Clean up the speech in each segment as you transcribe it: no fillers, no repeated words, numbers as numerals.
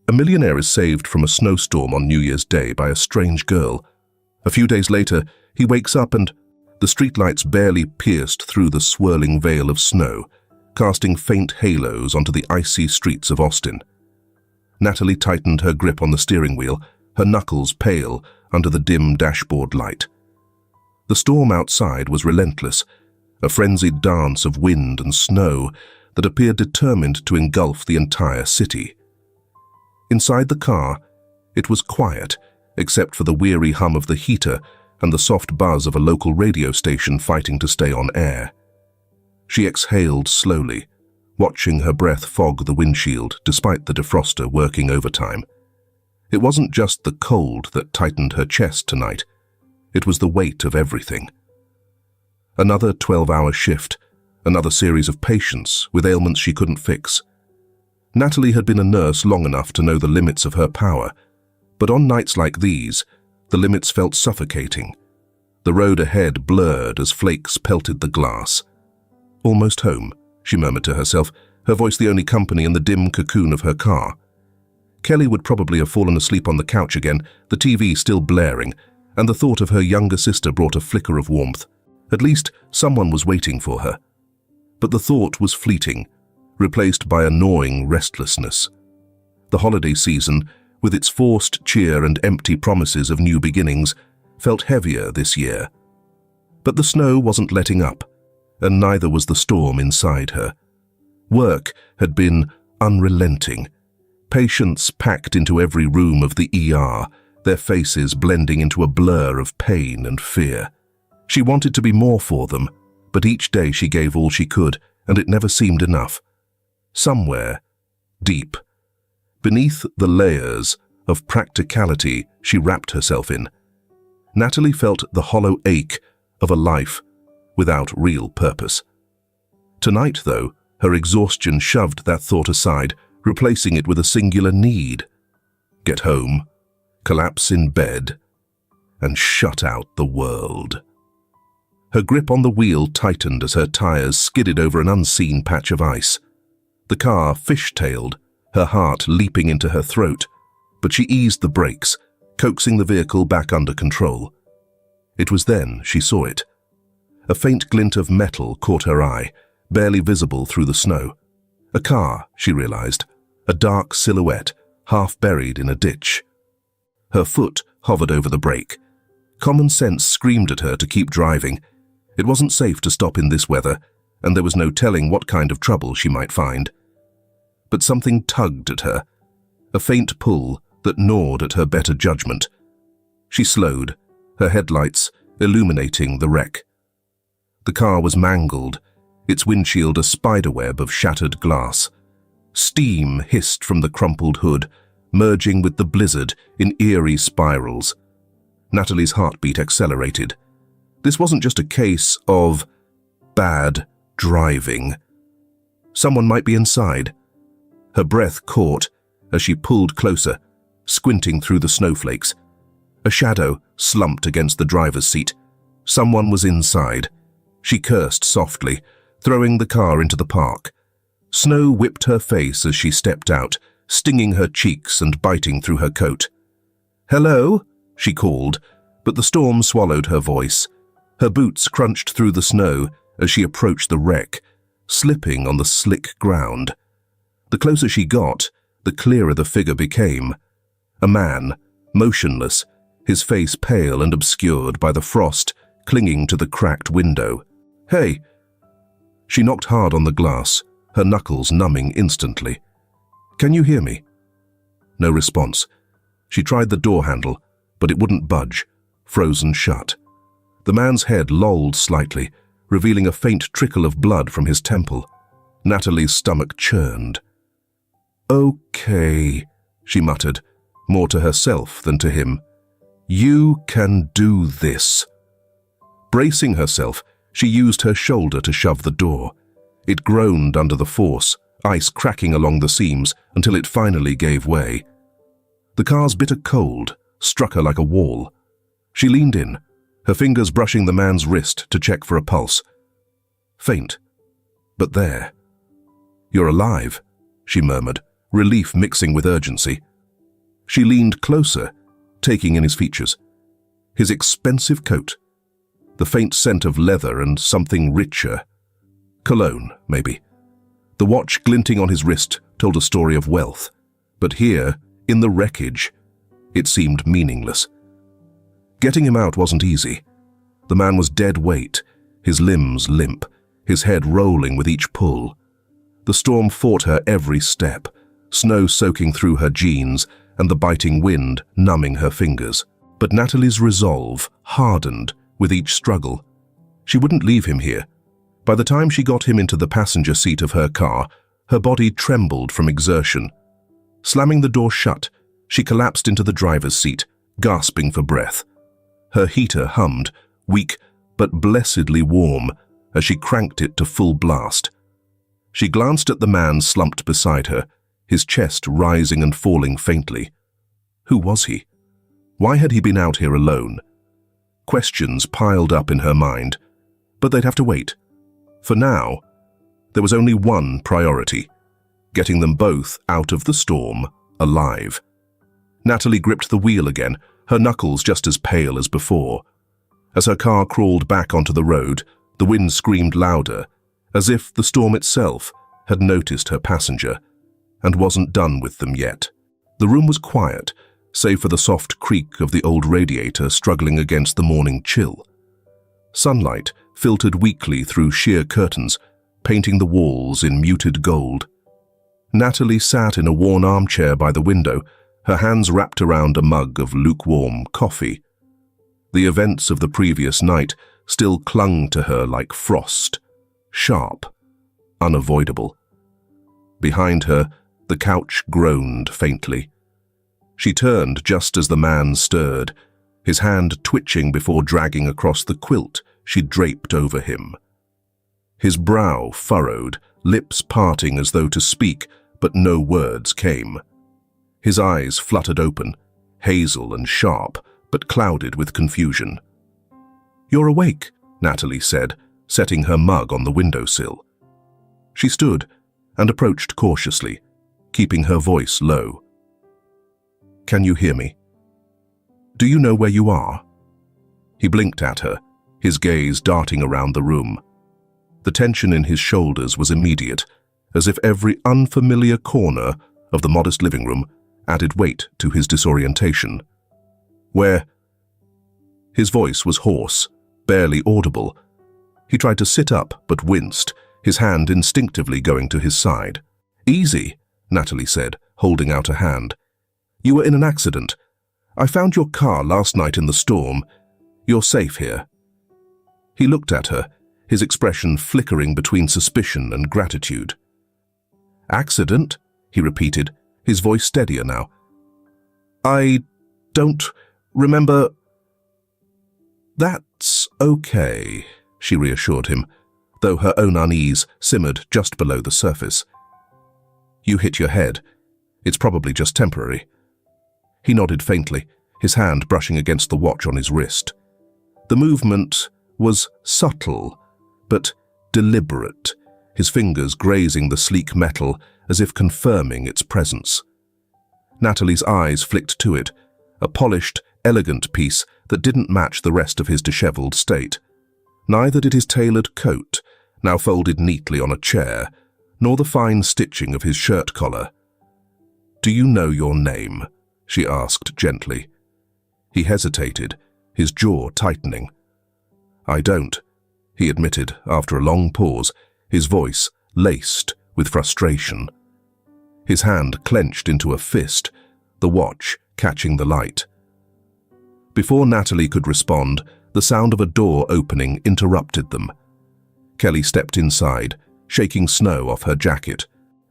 A millionaire is saved from a snowstorm on New Year's Day by a strange girl. A few days later, he wakes up and the streetlights barely pierced through the swirling veil of snow, casting faint halos onto the icy streets of Austin. Natalie tightened her grip on the steering wheel, her knuckles pale under the dim dashboard light. The storm outside was relentless, a frenzied dance of wind and snow that appeared determined to engulf the entire city. Inside the car, it was quiet, except for the weary hum of the heater and the soft buzz of a local radio station fighting to stay on air. She exhaled slowly, watching her breath fog the windshield despite the defroster working overtime. It wasn't just the cold that tightened her chest tonight. It was the weight of everything. Another 12-hour shift, another series of patients with ailments she couldn't fix. Natalie had been a nurse long enough to know the limits of her power, but on nights like these, the limits felt suffocating. The road ahead blurred as flakes pelted the glass. "Almost home," she murmured to herself, her voice the only company in the dim cocoon of her car. Kelly would probably have fallen asleep on the couch again, the TV still blaring, and the thought of her younger sister brought a flicker of warmth. At least someone was waiting for her. But the thought was fleeting, replaced by a gnawing restlessness. The holiday season, with its forced cheer and empty promises of new beginnings, felt heavier this year. But the snow wasn't letting up, and neither was the storm inside her. Work had been unrelenting. Patients packed into every room of the ER, their faces blending into a blur of pain and fear. She wanted to be more for them, but each day she gave all she could, and it never seemed enough. Somewhere, deep, beneath the layers of practicality she wrapped herself in, Natalie felt the hollow ache of a life without real purpose. Tonight, though, her exhaustion shoved that thought aside, replacing it with a singular need: get home, collapse in bed, and shut out the world. Her grip on the wheel tightened as her tires skidded over an unseen patch of ice. The car fishtailed, her heart leaping into her throat, but she eased the brakes, coaxing the vehicle back under control. It was then she saw it. A faint glint of metal caught her eye, barely visible through the snow. A car, she realized, a dark silhouette, half buried in a ditch. Her foot hovered over the brake. Common sense screamed at her to keep driving. It wasn't safe to stop in this weather, and there was no telling what kind of trouble she might find. But something tugged at her, a faint pull that gnawed at her better judgment. She slowed, her headlights illuminating the wreck. The car was mangled, its windshield a spiderweb of shattered glass. Steam hissed from the crumpled hood, merging with the blizzard in eerie spirals. Natalie's heartbeat accelerated. This wasn't just a case of bad driving. Someone might be inside. Her breath caught as she pulled closer, squinting through the snowflakes. A shadow slumped against the driver's seat. Someone was inside. She cursed softly, throwing the car into the park. Snow whipped her face as she stepped out, stinging her cheeks and biting through her coat. "Hello?" she called, but the storm swallowed her voice. Her boots crunched through the snow as she approached the wreck, slipping on the slick ground. The closer she got, the clearer the figure became. A man, motionless, his face pale and obscured by the frost clinging to the cracked window. "Hey!" She knocked hard on the glass, her knuckles numbing instantly. "Can you hear me?" No response. She tried the door handle, but it wouldn't budge, frozen shut. The man's head lolled slightly, revealing a faint trickle of blood from his temple. Natalie's stomach churned. "Okay," she muttered, more to herself than to him. "You can do this." Bracing herself, she used her shoulder to shove the door. It groaned under the force, ice cracking along the seams until it finally gave way. The car's bitter cold struck her like a wall. She leaned in, her fingers brushing the man's wrist to check for a pulse. Faint, but there. "You're alive," she murmured, relief mixing with urgency. She leaned closer, taking in his features. His expensive coat, the faint scent of leather and something richer. Cologne, maybe. The watch glinting on his wrist told a story of wealth, but here, in the wreckage, it seemed meaningless. Getting him out wasn't easy. The man was dead weight, his limbs limp, his head rolling with each pull. The storm fought her every step, snow soaking through her jeans and the biting wind numbing her fingers. But Natalie's resolve hardened with each struggle. She wouldn't leave him here. By the time she got him into the passenger seat of her car, her body trembled from exertion. Slamming the door shut, she collapsed into the driver's seat, gasping for breath. Her heater hummed, weak but blessedly warm, as she cranked it to full blast. She glanced at the man slumped beside her, his chest rising and falling faintly. Who was he? Why had he been out here alone? Questions piled up in her mind, but they'd have to wait. For now, there was only one priority: getting them both out of the storm, alive. Natalie gripped the wheel again, her knuckles just as pale as before. As her car crawled back onto the road, the wind screamed louder, as if the storm itself had noticed her passenger and wasn't done with them yet. The room was quiet, save for the soft creak of the old radiator struggling against the morning chill. Sunlight filtered weakly through sheer curtains, painting the walls in muted gold. Natalie sat in a worn armchair by the window, her hands wrapped around a mug of lukewarm coffee. The events of the previous night still clung to her like frost, sharp, unavoidable. Behind her, the couch groaned faintly. She turned just as the man stirred, his hand twitching before dragging across the quilt she'd draped over him. His brow furrowed, lips parting as though to speak, but no words came. His eyes fluttered open, hazel and sharp, but clouded with confusion. "You're awake," Natalie said, setting her mug on the windowsill. She stood and approached cautiously, keeping her voice low. "Can you hear me? Do you know where you are?" He blinked at her, his gaze darting around the room. The tension in his shoulders was immediate, as if every unfamiliar corner of the modest living room added weight to his disorientation. "Where?" His voice was hoarse, barely audible. He tried to sit up but winced, his hand instinctively going to his side. "Easy," Natalie said, holding out a hand. "You were in an accident. I found your car last night in the storm. You're safe here." He looked at her, his expression flickering between suspicion and gratitude. "Accident?" he repeated, his voice steadier now. "I don't remember." "That's okay," she reassured him, though her own unease simmered just below the surface. "You hit your head. It's probably just temporary." He nodded faintly, his hand brushing against the watch on his wrist. The movement was subtle, but deliberate, his fingers grazing the sleek metal as if confirming its presence. Natalie's eyes flicked to it, a polished, elegant piece that didn't match the rest of his disheveled state. Neither did his tailored coat, now folded neatly on a chair, nor the fine stitching of his shirt collar. "Do you know your name?" she asked gently. He hesitated, his jaw tightening. "I don't," he admitted after a long pause, his voice laced with frustration. His hand clenched into a fist, the watch catching the light. Before Natalie could respond, the sound of a door opening interrupted them. Kelly stepped inside, shaking snow off her jacket.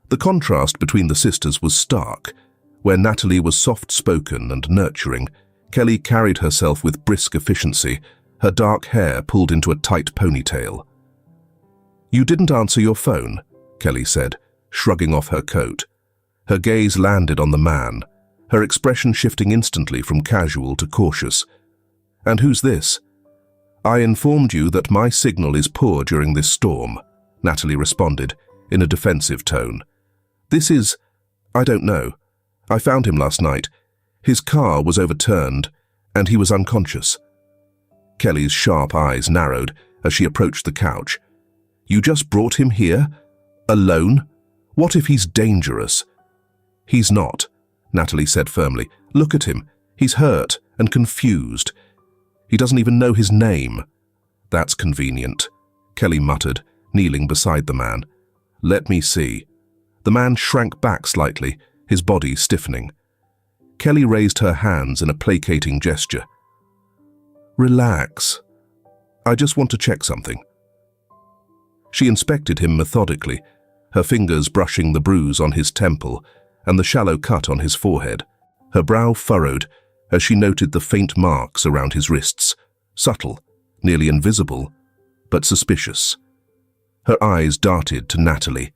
The contrast between the sisters was stark. Where Natalie was soft-spoken and nurturing, Kelly carried herself with brisk efficiency, her dark hair pulled into a tight ponytail. "You didn't answer your phone," Kelly said, shrugging off her coat. Her gaze landed on the man, her expression shifting instantly from casual to cautious. "And who's this?" "I informed you that my signal is poor during this storm," Natalie responded, in a defensive tone. "This is... I don't know. I found him last night. His car was overturned, and he was unconscious. Kelly's sharp eyes narrowed as she approached the couch. You just brought him here? Alone? What if he's dangerous? He's not, Natalie said firmly. Look at him. He's hurt and confused. He doesn't even know his name. That's convenient, Kelly muttered, kneeling beside the man. Let me see. The man shrank back slightly, his body stiffening. Kelly raised her hands in a placating gesture. Relax. I just want to check something. She inspected him methodically, her fingers brushing the bruise on his temple and the shallow cut on his forehead. Her brow furrowed as she noted the faint marks around his wrists, subtle, nearly invisible, but suspicious. Her eyes darted to Natalie.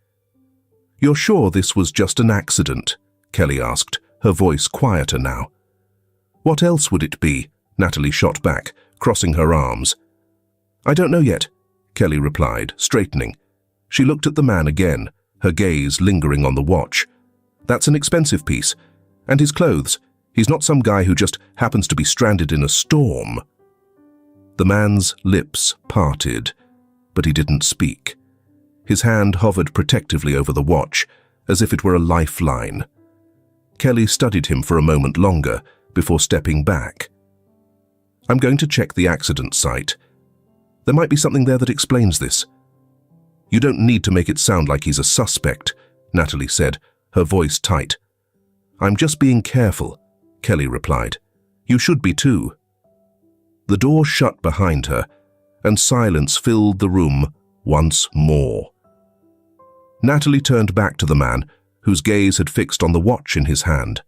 You're sure this was just an accident? Kelly asked, her voice quieter now. What else would it be? Natalie shot back, crossing her arms. I don't know yet, Kelly replied, straightening. She looked at the man again, her gaze lingering on the watch. That's an expensive piece. And his clothes. He's not some guy who just happens to be stranded in a storm. The man's lips parted, but he didn't speak. His hand hovered protectively over the watch, as if it were a lifeline. Kelly studied him for a moment longer before stepping back. I'm going to check the accident site. There might be something there that explains this. You don't need to make it sound like he's a suspect, Natalie said, her voice tight. I'm just being careful, Kelly replied. You should be too. The door shut behind her, and silence filled the room once more. Natalie turned back to the man, whose gaze had fixed on the watch in his hand.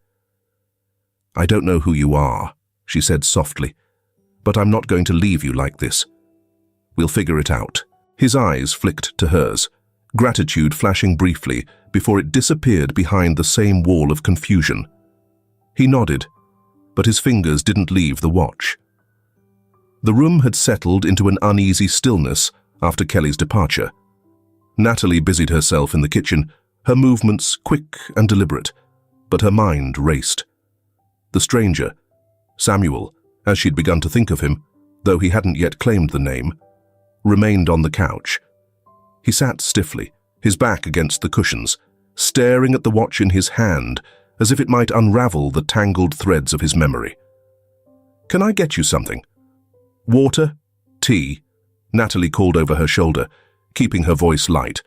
I don't know who you are, she said softly, but I'm not going to leave you like this. We'll figure it out. His eyes flicked to hers, gratitude flashing briefly before it disappeared behind the same wall of confusion. He nodded, but his fingers didn't leave the watch. The room had settled into an uneasy stillness after Kelly's departure. Natalie busied herself in the kitchen, her movements quick and deliberate, but her mind raced. The stranger, Samuel, as she'd begun to think of him, though he hadn't yet claimed the name, remained on the couch. He sat stiffly, his back against the cushions, staring at the watch in his hand as if it might unravel the tangled threads of his memory. Can I get you something? Water? Tea? Natalie called over her shoulder, keeping her voice light,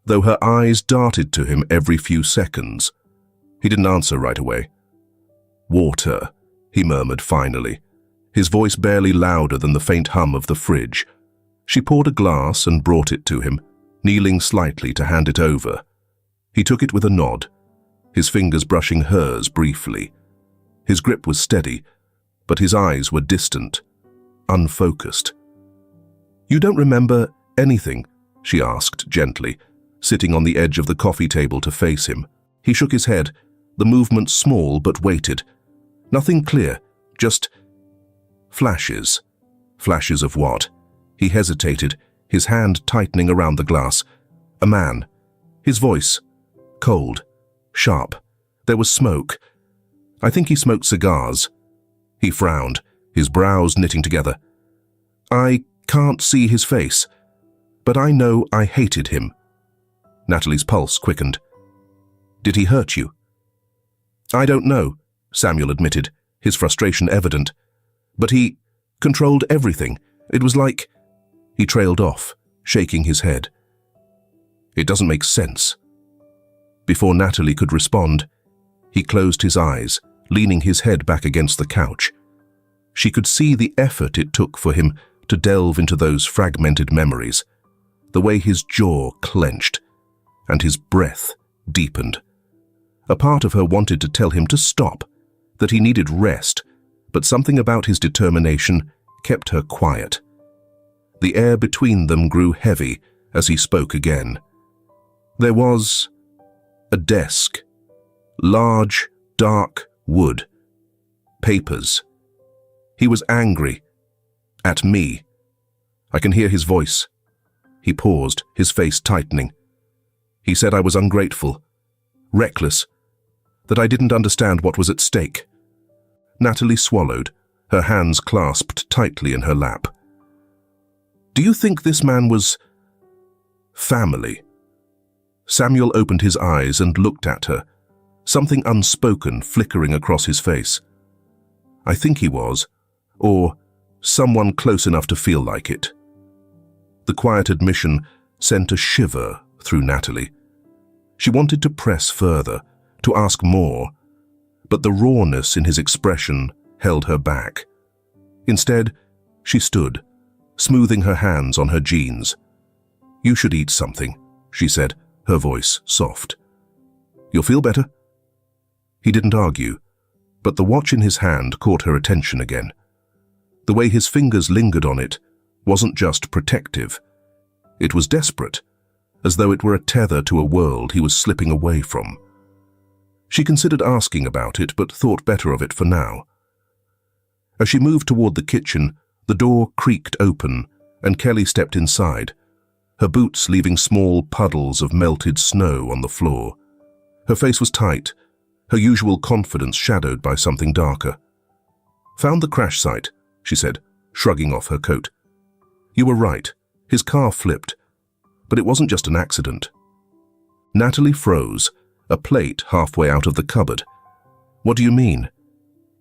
though her eyes darted to him every few seconds. He didn't answer right away. Water, he murmured finally, his voice barely louder than the faint hum of the fridge. She poured a glass and brought it to him, kneeling slightly to hand it over. He took it with a nod, his fingers brushing hers briefly. His grip was steady, but his eyes were distant, unfocused. You don't remember anything? She asked gently, sitting on the edge of the coffee table to face him. He shook his head, the movement small but weighted. Nothing clear, just flashes. Flashes of what? He hesitated, his hand tightening around the glass. A man. His voice. Cold. Sharp. There was smoke. I think he smoked cigars. He frowned, his brows knitting together. I can't see his face, but I know I hated him. Natalie's pulse quickened. Did he hurt you? I don't know, Samuel admitted, his frustration evident. But he controlled everything. It was like... He trailed off, shaking his head. It doesn't make sense. Before Natalie could respond, he closed his eyes, leaning his head back against the couch. She could see the effort it took for him to delve into those fragmented memories, the way his jaw clenched and his breath deepened. A part of her wanted to tell him to stop, that he needed rest, but something about his determination kept her quiet. The air between them grew heavy as he spoke again. There was a desk, large, dark wood, papers. He was angry. At me. I can hear his voice. He paused, his face tightening. He said I was ungrateful, reckless, that I didn't understand what was at stake. Natalie swallowed, her hands clasped tightly in her lap. "Do you think this man was family?" Samuel opened his eyes and looked at her, something unspoken flickering across his face. "I think he was, or someone close enough to feel like it." The quiet admission sent a shiver through Natalie. She wanted to press further, to ask more, but the rawness in his expression held her back. Instead, she stood, smoothing her hands on her jeans. "You should eat something," she said, her voice soft. "You'll feel better." He didn't argue, but the watch in his hand caught her attention again. The way his fingers lingered on it wasn't just protective. It was desperate, as though it were a tether to a world he was slipping away from. She considered asking about it, but thought better of it for now. As she moved toward the kitchen, the door creaked open, and Kelly stepped inside, her boots leaving small puddles of melted snow on the floor. Her face was tight, her usual confidence shadowed by something darker. "Found the crash site," she said, shrugging off her coat. "You were right, his car flipped, but it wasn't just an accident." Natalie froze, a plate halfway out of the cupboard. "What do you mean?"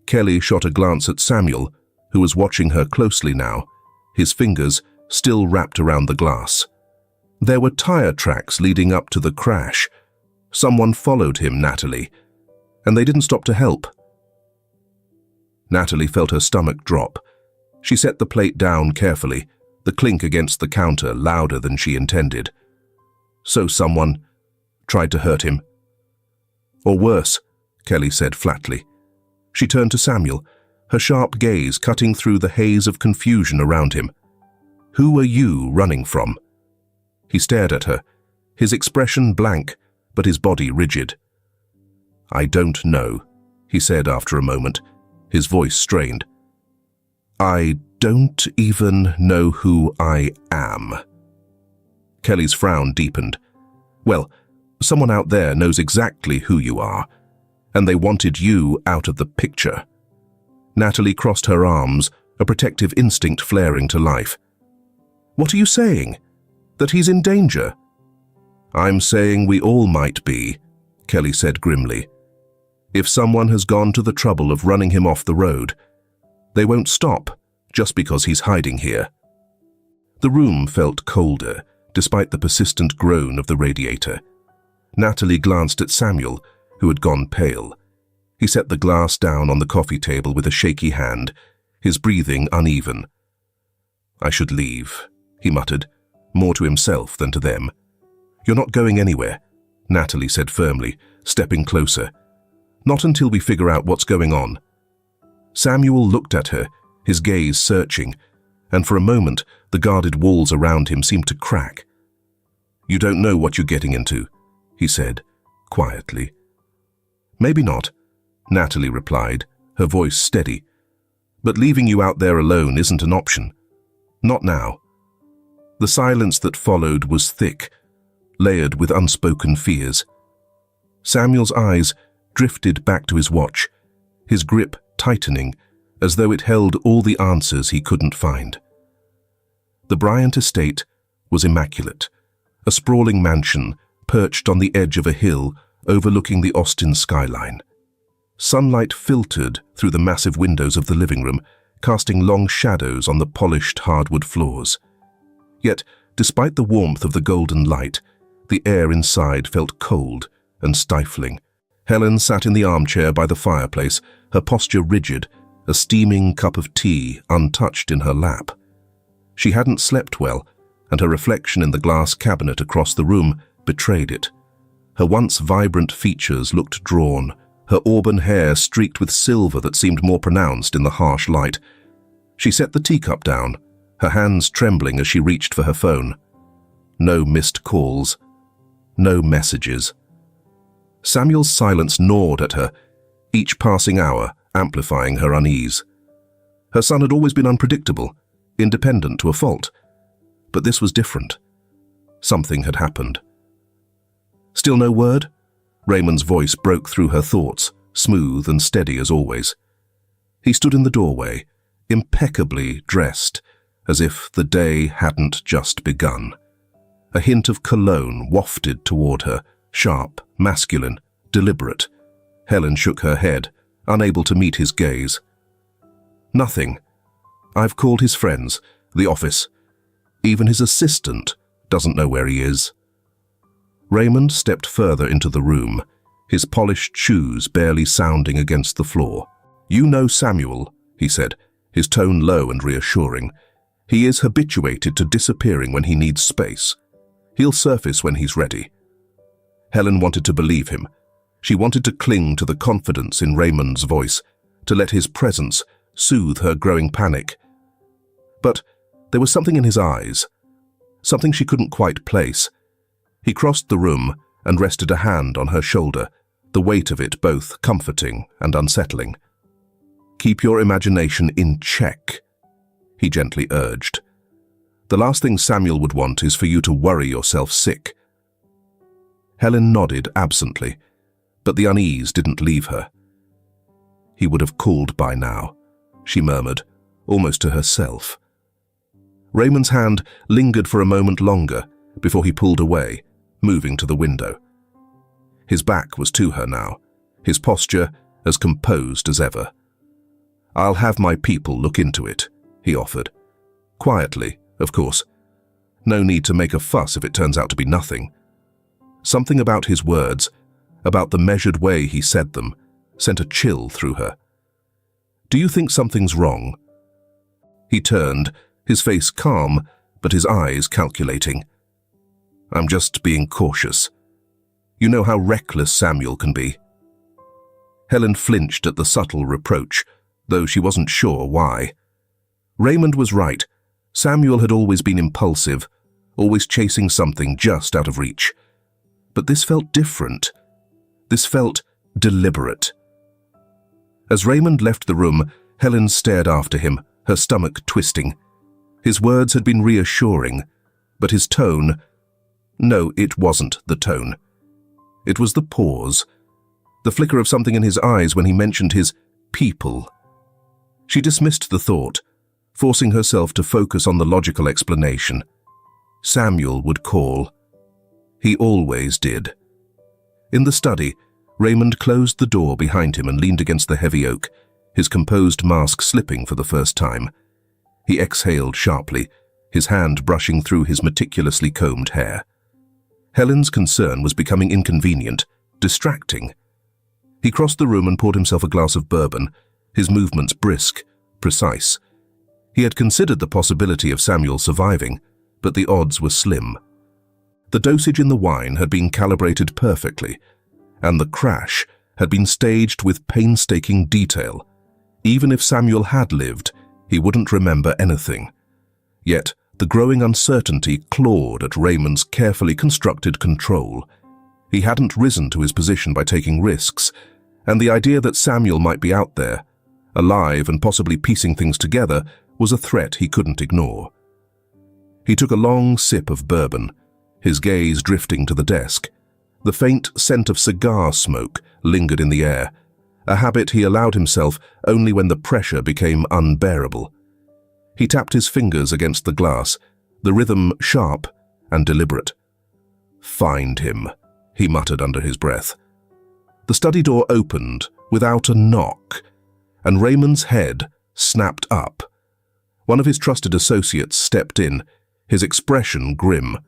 Kelly shot a glance at Samuel, who was watching her closely now, his fingers still wrapped around the glass. "There were tire tracks leading up to the crash. Someone followed him, Natalie, and they didn't stop to help." Natalie felt her stomach drop. She set the plate down carefully, the clink against the counter louder than she intended. "So someone tried to hurt him." "Or worse," Kelly said flatly. She turned to Samuel, her sharp gaze cutting through the haze of confusion around him. "Who are you running from?" He stared at her, his expression blank, but his body rigid. "I don't know," he said after a moment, his voice strained. "I don't even know who I am." Kelly's frown deepened. "Well, someone out there knows exactly who you are, and they wanted you out of the picture." Natalie crossed her arms, a protective instinct flaring to life. "What are you saying? That he's in danger?" "I'm saying we all might be," Kelly said grimly. "If someone has gone to the trouble of running him off the road, they won't stop just because he's hiding here." The room felt colder, despite the persistent groan of the radiator. Natalie glanced at Samuel, who had gone pale. He set the glass down on the coffee table with a shaky hand, his breathing uneven. "I should leave," he muttered, more to himself than to them. "You're not going anywhere," Natalie said firmly, stepping closer. "Not until we figure out what's going on." Samuel looked at her, his gaze searching, and for a moment the guarded walls around him seemed to crack. "You don't know what you're getting into," he said, quietly. "Maybe not," Natalie replied, her voice steady. "But leaving you out there alone isn't an option. Not now." The silence that followed was thick, layered with unspoken fears. Samuel's eyes drifted back to his watch, his grip tightening, as though it held all the answers he couldn't find. The Bryant estate was immaculate, a sprawling mansion perched on the edge of a hill overlooking the Austin skyline. Sunlight filtered through the massive windows of the living room, casting long shadows on the polished hardwood floors. Yet, despite the warmth of the golden light, the air inside felt cold and stifling. Helen sat in the armchair by the fireplace, her posture rigid, a steaming cup of tea untouched in her lap. She hadn't slept well, and her reflection in the glass cabinet across the room betrayed it. Her once vibrant features looked drawn, her auburn hair streaked with silver that seemed more pronounced in the harsh light. She set the teacup down, her hands trembling as she reached for her phone. No missed calls, no messages. Samuel's silence gnawed at her, each passing hour amplifying her unease. Her son had always been unpredictable, independent to a fault, but this was different. Something had happened. "Still no word?" Raymond's voice broke through her thoughts, smooth and steady as always. He stood in the doorway, impeccably dressed, as if the day hadn't just begun. A hint of cologne wafted toward her, sharp, masculine, deliberate. Helen shook her head, unable to meet his gaze. "Nothing. I've called his friends, the office. Even his assistant doesn't know where he is." Raymond stepped further into the room, his polished shoes barely sounding against the floor. "You know Samuel," he said, his tone low and reassuring. "He is habituated to disappearing when he needs space. He'll surface when he's ready." Helen wanted to believe him. She wanted to cling to the confidence in Raymond's voice, to let his presence soothe her growing panic. But there was something in his eyes, something she couldn't quite place. He crossed the room and rested a hand on her shoulder, the weight of it both comforting and unsettling. "Keep your imagination in check," he gently urged. "The last thing Samuel would want is for you to worry yourself sick." Helen nodded absently, but the unease didn't leave her. "He would have called by now," she murmured, almost to herself. Raymond's hand lingered for a moment longer before he pulled away, moving to the window. His back was to her now, his posture as composed as ever. "I'll have my people look into it," he offered. Quietly, of course. No need to make a fuss if it turns out to be nothing. Something about his words, about the measured way he said them, sent a chill through her. "Do you think something's wrong?" He turned, his face calm, but his eyes calculating. "I'm just being cautious. You know how reckless Samuel can be." Helen flinched at the subtle reproach, though she wasn't sure why. Raymond was right. Samuel had always been impulsive, always chasing something just out of reach. But this felt different. This felt deliberate. As Raymond left the room, Helen stared after him, her stomach twisting. His words had been reassuring, but his tone— no, it wasn't the tone. It was the pause, the flicker of something in his eyes when he mentioned his people. She dismissed the thought, forcing herself to focus on the logical explanation. Samuel would call. He always did. In the study, Raymond closed the door behind him and leaned against the heavy oak, his composed mask slipping for the first time. He exhaled sharply, his hand brushing through his meticulously combed hair. Helen's concern was becoming inconvenient, distracting. He crossed the room and poured himself a glass of bourbon, his movements brisk, precise. He had considered the possibility of Samuel surviving, but the odds were slim. The dosage in the wine had been calibrated perfectly, and the crash had been staged with painstaking detail. Even if Samuel had lived, he wouldn't remember anything. Yet, the growing uncertainty clawed at Raymond's carefully constructed control. He hadn't risen to his position by taking risks, and the idea that Samuel might be out there, alive and possibly piecing things together, was a threat he couldn't ignore. He took a long sip of bourbon, his gaze drifting to the desk. The faint scent of cigar smoke lingered in the air, a habit he allowed himself only when the pressure became unbearable. He tapped his fingers against the glass, the rhythm sharp and deliberate. "Find him," he muttered under his breath. The study door opened without a knock, and Raymond's head snapped up. One of his trusted associates stepped in, his expression grim.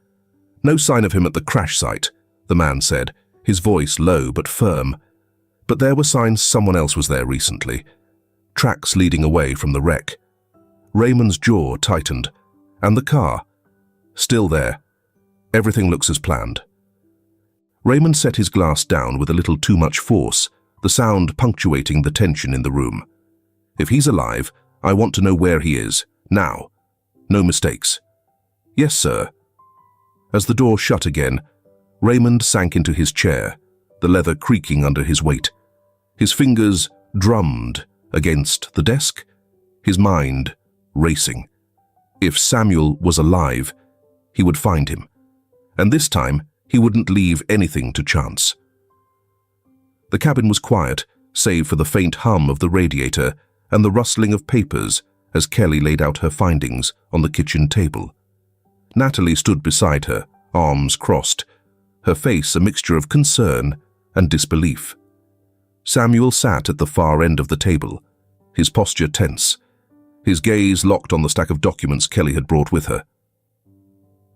"No sign of him at the crash site," the man said, his voice low but firm. But there were signs someone else was there recently, tracks leading away from the wreck. Raymond's jaw tightened. And the car? Still there. Everything looks as planned. Raymond set his glass down with a little too much force, the sound punctuating the tension in the room. "If he's alive, I want to know where he is, now. No mistakes." "Yes, sir." As the door shut again, Raymond sank into his chair, the leather creaking under his weight. His fingers drummed against the desk, his mind racing. If Samuel was alive, he would find him. And this time, he wouldn't leave anything to chance. The cabin was quiet, save for the faint hum of the radiator and the rustling of papers as Kelly laid out her findings on the kitchen table. Natalie stood beside her, arms crossed, her face a mixture of concern and disbelief. Samuel sat at the far end of the table, his posture tense, his gaze locked on the stack of documents Kelly had brought with her.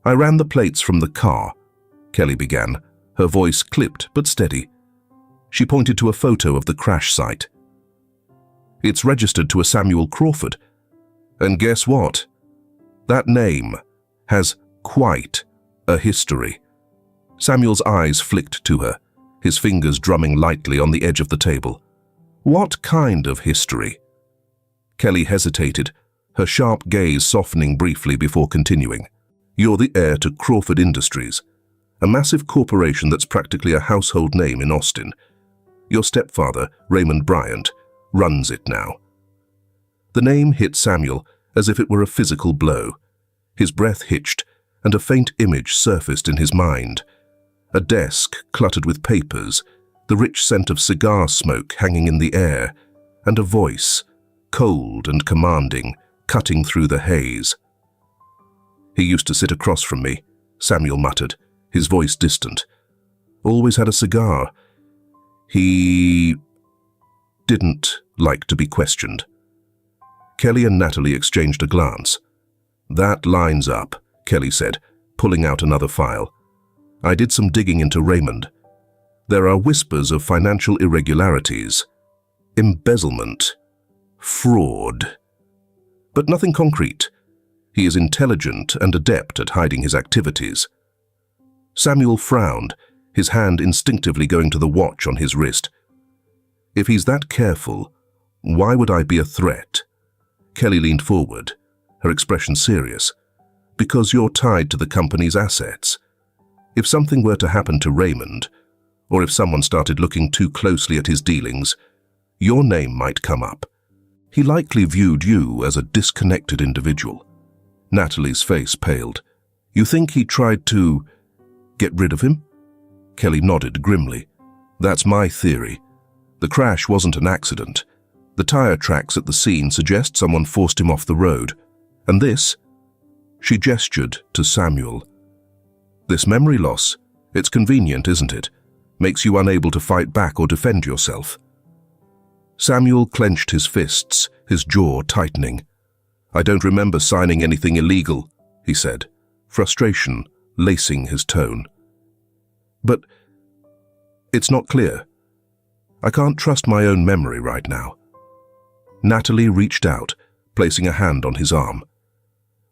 "I ran the plates from the car," Kelly began, her voice clipped but steady. She pointed to a photo of the crash site. "It's registered to a Samuel Crawford. And guess what? That name has quite a history." Samuel's eyes flicked to her, his fingers drumming lightly on the edge of the table. "What kind of history?" Kelly hesitated, her sharp gaze softening briefly before continuing. "You're the heir to Crawford Industries, a massive corporation that's practically a household name in Austin. Your stepfather, Raymond Bryant, runs it now." The name hit Samuel as if it were a physical blow. His breath hitched, and a faint image surfaced in his mind. A desk cluttered with papers, the rich scent of cigar smoke hanging in the air, and a voice, cold and commanding, cutting through the haze. "He used to sit across from me," Samuel muttered, his voice distant. "Always had a cigar. He didn't like to be questioned." Kelly and Natalie exchanged a glance. "That lines up," Kelly said, pulling out another file. "I did some digging into Raymond. There are whispers of financial irregularities, embezzlement, fraud, but nothing concrete. He is intelligent and adept at hiding his activities." Samuel frowned, his hand instinctively going to the watch on his wrist. "If he's that careful, why would I be a threat?" Kelly leaned forward, her expression serious. "Because you're tied to the company's assets. If something were to happen to Raymond, or if someone started looking too closely at his dealings, your name might come up. He likely viewed you as a disconnected individual." Natalie's face paled. "You think he tried to get rid of him?" Kelly nodded grimly. "That's my theory. The crash wasn't an accident. The tire tracks at the scene suggest someone forced him off the road. And this," she gestured to Samuel, "this memory loss, it's convenient, isn't it? Makes you unable to fight back or defend yourself." Samuel clenched his fists, his jaw tightening. "I don't remember signing anything illegal," he said, frustration lacing his tone. "But it's not clear. I can't trust my own memory right now." Natalie reached out, placing a hand on his arm.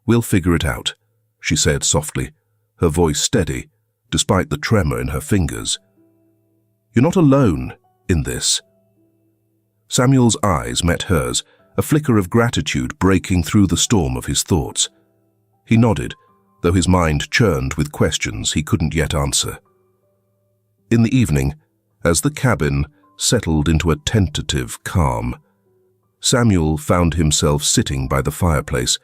"We'll figure it out," she said softly, her voice steady, despite the tremor in her fingers. "You're not alone in this." Samuel's eyes met hers, a flicker of gratitude breaking through the storm of his thoughts. He nodded, though his mind churned with questions he couldn't yet answer. In the evening, as the cabin settled into a tentative calm, Samuel found himself sitting by the fireplace,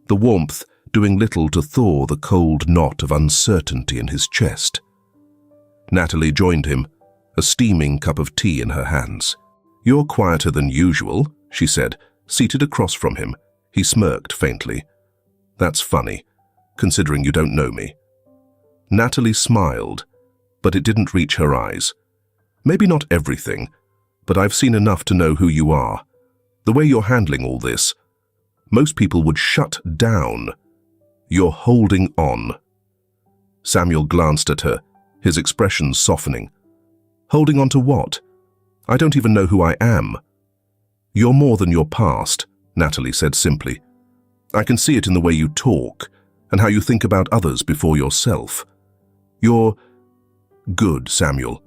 the warmth doing little to thaw the cold knot of uncertainty in his chest. Natalie joined him, a steaming cup of tea in her hands. "You're quieter than usual," she said, seated across from him. He smirked faintly. "That's funny, considering you don't know me." Natalie smiled, but it didn't reach her eyes. "Maybe not everything, but I've seen enough to know who you are. The way you're handling all this, most people would shut down. You're holding on." Samuel glanced at her, his expression softening. "Holding on to what? I don't even know who I am." "You're more than your past," Natalie said simply. "I can see it in the way you talk and how you think about others before yourself. You're good, Samuel.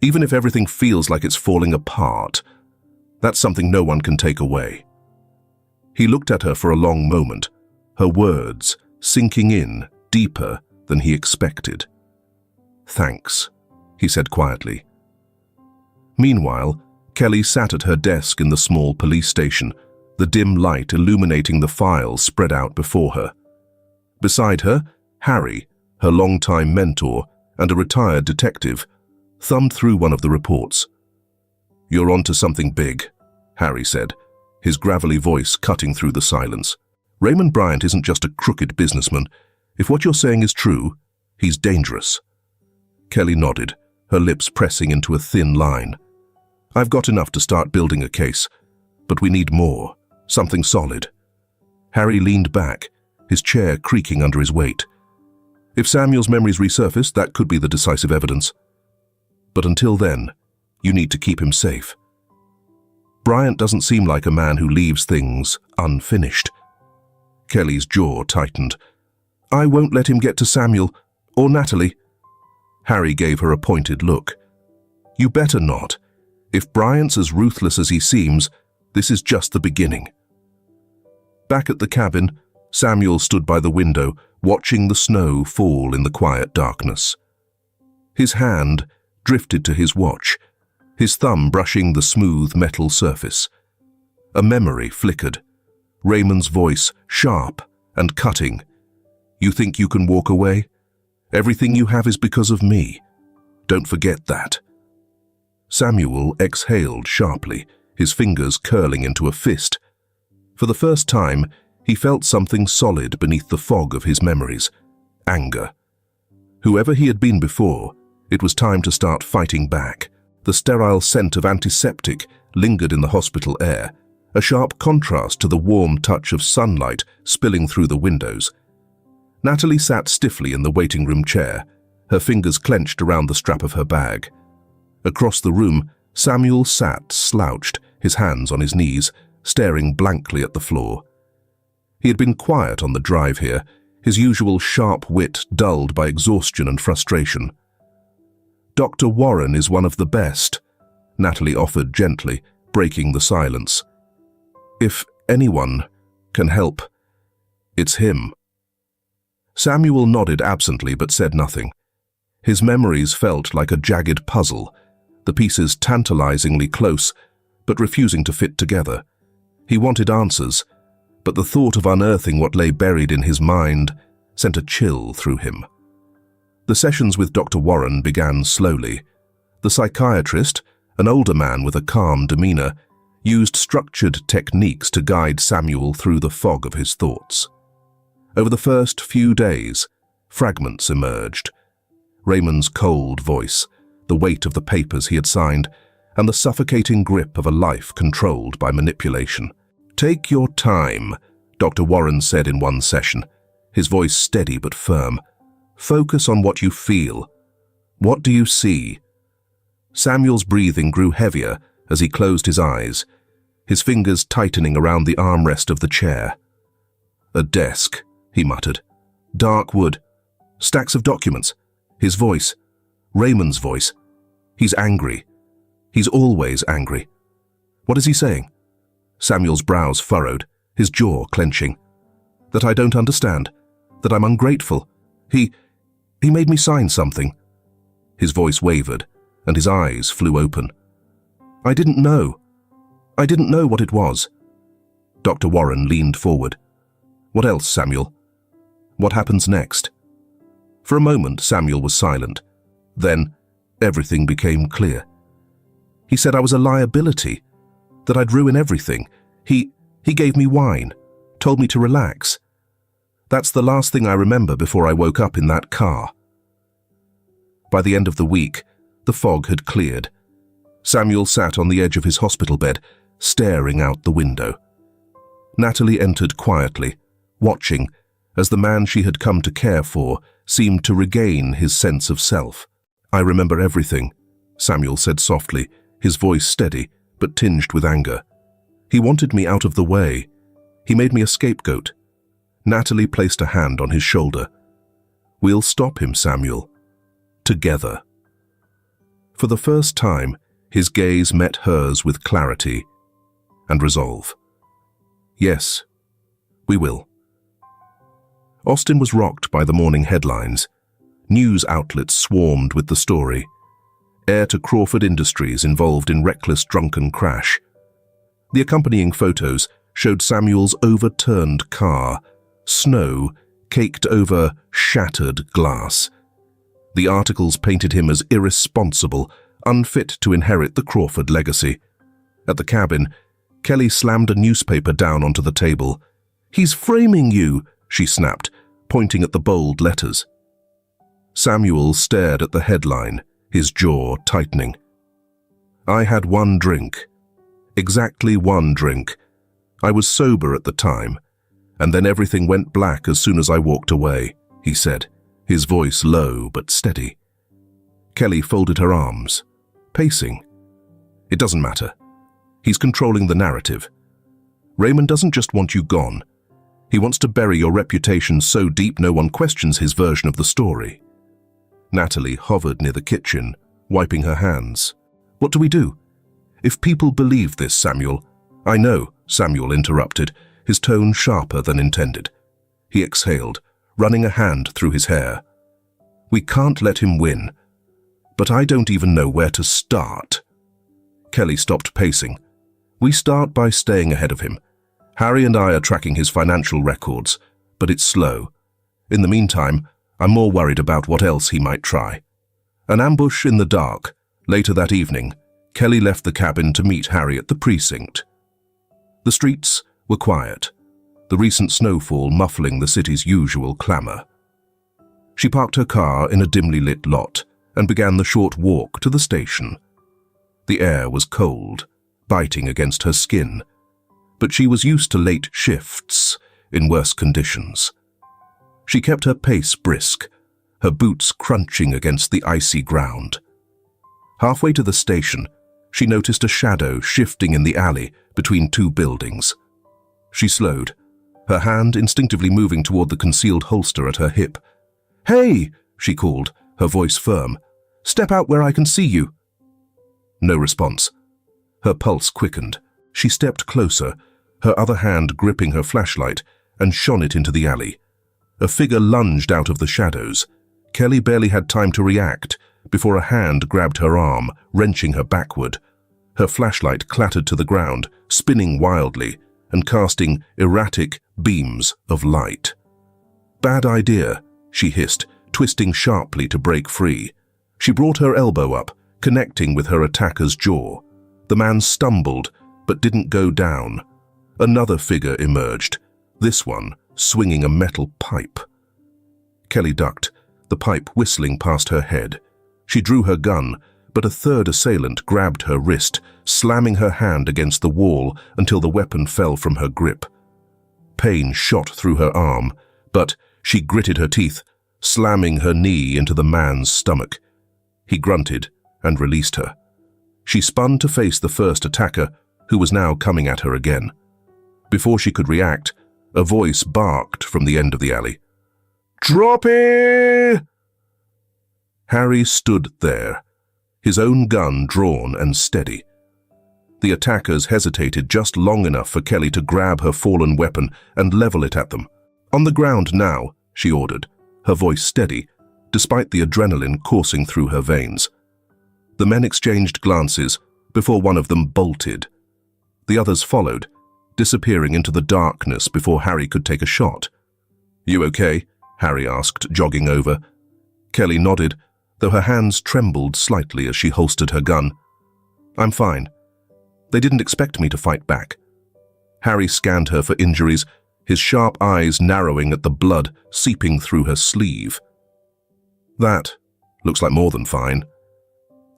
Even if everything feels like it's falling apart, that's something no one can take away." He looked at her for a long moment, her words sinking in deeper than he expected. "Thanks," he said quietly. Meanwhile, Kelly sat at her desk in the small police station, the dim light illuminating the files spread out before her. Beside her, Harry, her longtime mentor and a retired detective, thumbed through one of the reports. "You're onto something big," Harry said, his gravelly voice cutting through the silence. "Raymond Bryant isn't just a crooked businessman. If what you're saying is true, he's dangerous." Kelly nodded, her lips pressing into a thin line. "I've got enough to start building a case, but we need more, something solid." Harry leaned back, his chair creaking under his weight. If Samuel's memories resurface, that could be the decisive evidence. But until then, you need to keep him safe. Bryant doesn't seem like a man who leaves things unfinished. Kelly's jaw tightened. "I won't let him get to Samuel, or Natalie." Harry gave her a pointed look. "You better not. If Bryant's as ruthless as he seems, this is just the beginning." Back at the cabin, Samuel stood by the window, watching the snow fall in the quiet darkness. His hand drifted to his watch, his thumb brushing the smooth metal surface. A memory flickered. Raymond's voice, sharp and cutting. "You think you can walk away? Everything you have is because of me. Don't forget that." Samuel exhaled sharply, his fingers curling into a fist. For the first time, he felt something solid beneath the fog of his memories. Anger. Whoever he had been before, it was time to start fighting back. The sterile scent of antiseptic lingered in the hospital air, a sharp contrast to the warm touch of sunlight spilling through the windows. Natalie sat stiffly in the waiting room chair, her fingers clenched around the strap of her bag. Across the room, Samuel sat slouched, his hands on his knees, staring blankly at the floor. He had been quiet on the drive here, his usual sharp wit dulled by exhaustion and frustration. "Dr. Warren is one of the best," Natalie offered gently, breaking the silence. "If anyone can help, it's him." Samuel nodded absently but said nothing. His memories felt like a jagged puzzle, the pieces tantalizingly close, but refusing to fit together. He wanted answers, but the thought of unearthing what lay buried in his mind sent a chill through him. The sessions with Dr. Warren began slowly. The psychiatrist, an older man with a calm demeanor, used structured techniques to guide Samuel through the fog of his thoughts. Over the first few days, fragments emerged. Raymond's cold voice, the weight of the papers he had signed, and the suffocating grip of a life controlled by manipulation. "Take your time," Dr. Warren said in one session, his voice steady but firm. "Focus on what you feel. What do you see?" Samuel's breathing grew heavier as he closed his eyes, his fingers tightening around the armrest of the chair. "A desk," he muttered. "Dark wood. Stacks of documents." His voice, Raymond's voice. "He's angry. He's always angry." "What is he saying?" Samuel's brows furrowed, his jaw clenching. "That I don't understand. That I'm ungrateful. He made me sign something." His voice wavered, and his eyes flew open. I didn't know what it was." Dr. Warren leaned forward. "What else, Samuel? What happens next?" For a moment, Samuel was silent. Then, everything became clear. "He said I was a liability, that I'd ruin everything. He gave me wine, told me to relax. That's the last thing I remember before I woke up in that car." By the end of the week, the fog had cleared. Samuel sat on the edge of his hospital bed, staring out the window. Natalie entered quietly, watching as the man she had come to care for seemed to regain his sense of self. "I remember everything," Samuel said softly, his voice steady but tinged with anger. "He wanted me out of the way. He made me a scapegoat." Natalie placed a hand on his shoulder. "We'll stop him, Samuel. Together." For the first time, his gaze met hers with clarity and resolve. "Yes, we will." Austin was rocked by the morning headlines. News outlets swarmed with the story. Heir to Crawford Industries involved in reckless drunken crash. The accompanying photos showed Samuel's overturned car, snow caked over shattered glass. The articles painted him as irresponsible, unfit to inherit the Crawford legacy. At the cabin, Kelly slammed a newspaper down onto the table. "He's framing you," she snapped, pointing at the bold letters. Samuel stared at the headline, his jaw tightening. "I had one drink. Exactly one drink. I was sober at the time, and then everything went black as soon as I walked away," he said, his voice low but steady. Kelly folded her arms, pacing. "It doesn't matter. He's controlling the narrative. Raymond doesn't just want you gone. He wants to bury your reputation so deep no one questions his version of the story." Natalie hovered near the kitchen, wiping her hands. "What do we do? If people believe this, Samuel—" "I know," Samuel interrupted, his tone sharper than intended. He exhaled, running a hand through his hair. "We can't let him win. But I don't even know where to start." Kelly stopped pacing. "We start by staying ahead of him. Harry and I are tracking his financial records, but it's slow. In the meantime, I'm more worried about what else he might try." An ambush in the dark. Later that evening, Kelly left the cabin to meet Harry at the precinct. The streets were quiet, the recent snowfall muffling the city's usual clamor. She parked her car in a dimly lit lot and began the short walk to the station. The air was cold, biting against her skin, but she was used to late shifts in worse conditions. She kept her pace brisk, her boots crunching against the icy ground. Halfway to the station, she noticed a shadow shifting in the alley between two buildings. She slowed, her hand instinctively moving toward the concealed holster at her hip. "Hey!" she called, her voice firm. "Step out where I can see you." No response. Her pulse quickened. She stepped closer, her other hand gripping her flashlight, and shone it into the alley. A figure lunged out of the shadows. Kelly barely had time to react before a hand grabbed her arm, wrenching her backward. Her flashlight clattered to the ground, spinning wildly and casting erratic beams of light. "Bad idea," she hissed, twisting sharply to break free. She brought her elbow up, connecting with her attacker's jaw. The man stumbled, but didn't go down. Another figure emerged, this one swinging a metal pipe. Kelly ducked, the pipe whistling past her head. She drew her gun, but a third assailant grabbed her wrist, slamming her hand against the wall until the weapon fell from her grip. Pain shot through her arm, but she gritted her teeth, slamming her knee into the man's stomach. He grunted and released her. She spun to face the first attacker, who was now coming at her again. Before she could react, a voice barked from the end of the alley. "Drop it!" Harry stood there, his own gun drawn and steady. The attackers hesitated just long enough for Kelly to grab her fallen weapon and level it at them. "On the ground now," she ordered, her voice steady, despite the adrenaline coursing through her veins. The men exchanged glances before one of them bolted. The others followed, disappearing into the darkness before Harry could take a shot. "You okay?" Harry asked, jogging over. Kelly nodded, though her hands trembled slightly as she holstered her gun. "I'm fine. They didn't expect me to fight back." Harry scanned her for injuries, his sharp eyes narrowing at the blood seeping through her sleeve. "That looks like more than fine."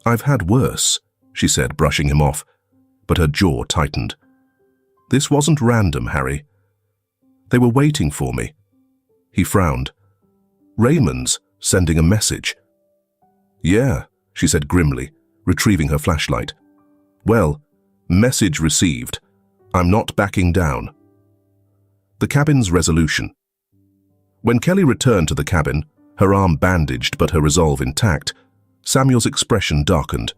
"I've had worse," she said, brushing him off, but her jaw tightened. "This wasn't random, Harry. They were waiting for me." He frowned. "Raymond's sending a message." "Yeah," she said grimly, retrieving her flashlight. "Well, message received. I'm not backing down." The cabin's resolution. When Kelly returned to the cabin, her arm bandaged but her resolve intact, Samuel's expression darkened.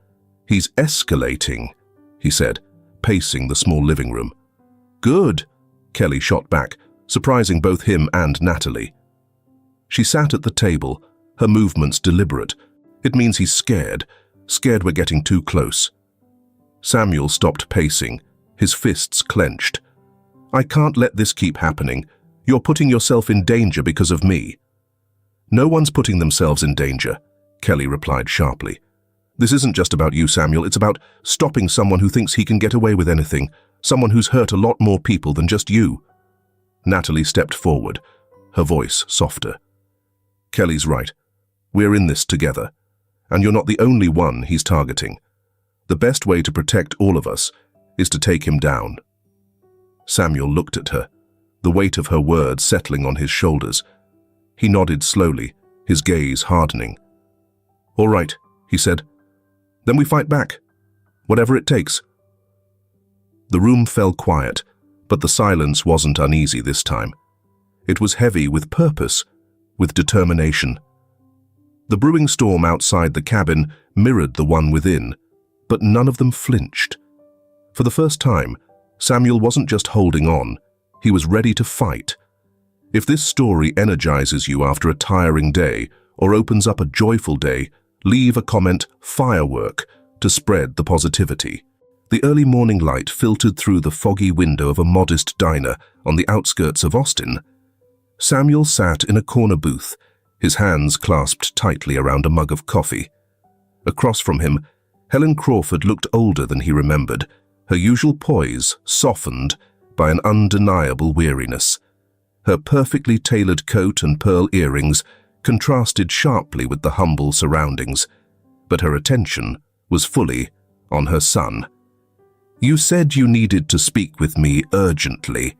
"He's escalating," he said, pacing the small living room. "Good," Kelly shot back, surprising both him and Natalie. She sat at the table, her movements deliberate. "It means he's scared we're getting too close." Samuel stopped pacing, his fists clenched. "I can't let this keep happening. You're putting yourself in danger because of me." "No one's putting themselves in danger," Kelly replied sharply. "This isn't just about you, Samuel. It's about stopping someone who thinks he can get away with anything. Someone who's hurt a lot more people than just you. Natalie stepped forward, her voice softer. Kelly's right. We're in this together. And you're not the only one he's targeting. The best way to protect all of us is to take him down. Samuel looked at her, the weight of her words settling on his shoulders. He nodded slowly, his gaze hardening. "All right," he said. "Then we fight back. Whatever it takes." The room fell quiet, but the silence wasn't uneasy this time. It was heavy with purpose, with determination. The brewing storm outside the cabin mirrored the one within, but none of them flinched. For the first time, Samuel wasn't just holding on, he was ready to fight. If this story energizes you after a tiring day or opens up a joyful day, leave a comment "firework" to spread the positivity. The early morning light filtered through the foggy window of a modest diner on the outskirts of Austin. Samuel sat in a corner booth, his hands clasped tightly around a mug of coffee. Across from him, Helen Crawford looked older than he remembered, her usual poise softened by an undeniable weariness. Her perfectly tailored coat and pearl earrings contrasted sharply with the humble surroundings, but her attention was fully on her son. "You said you needed to speak with me urgently,"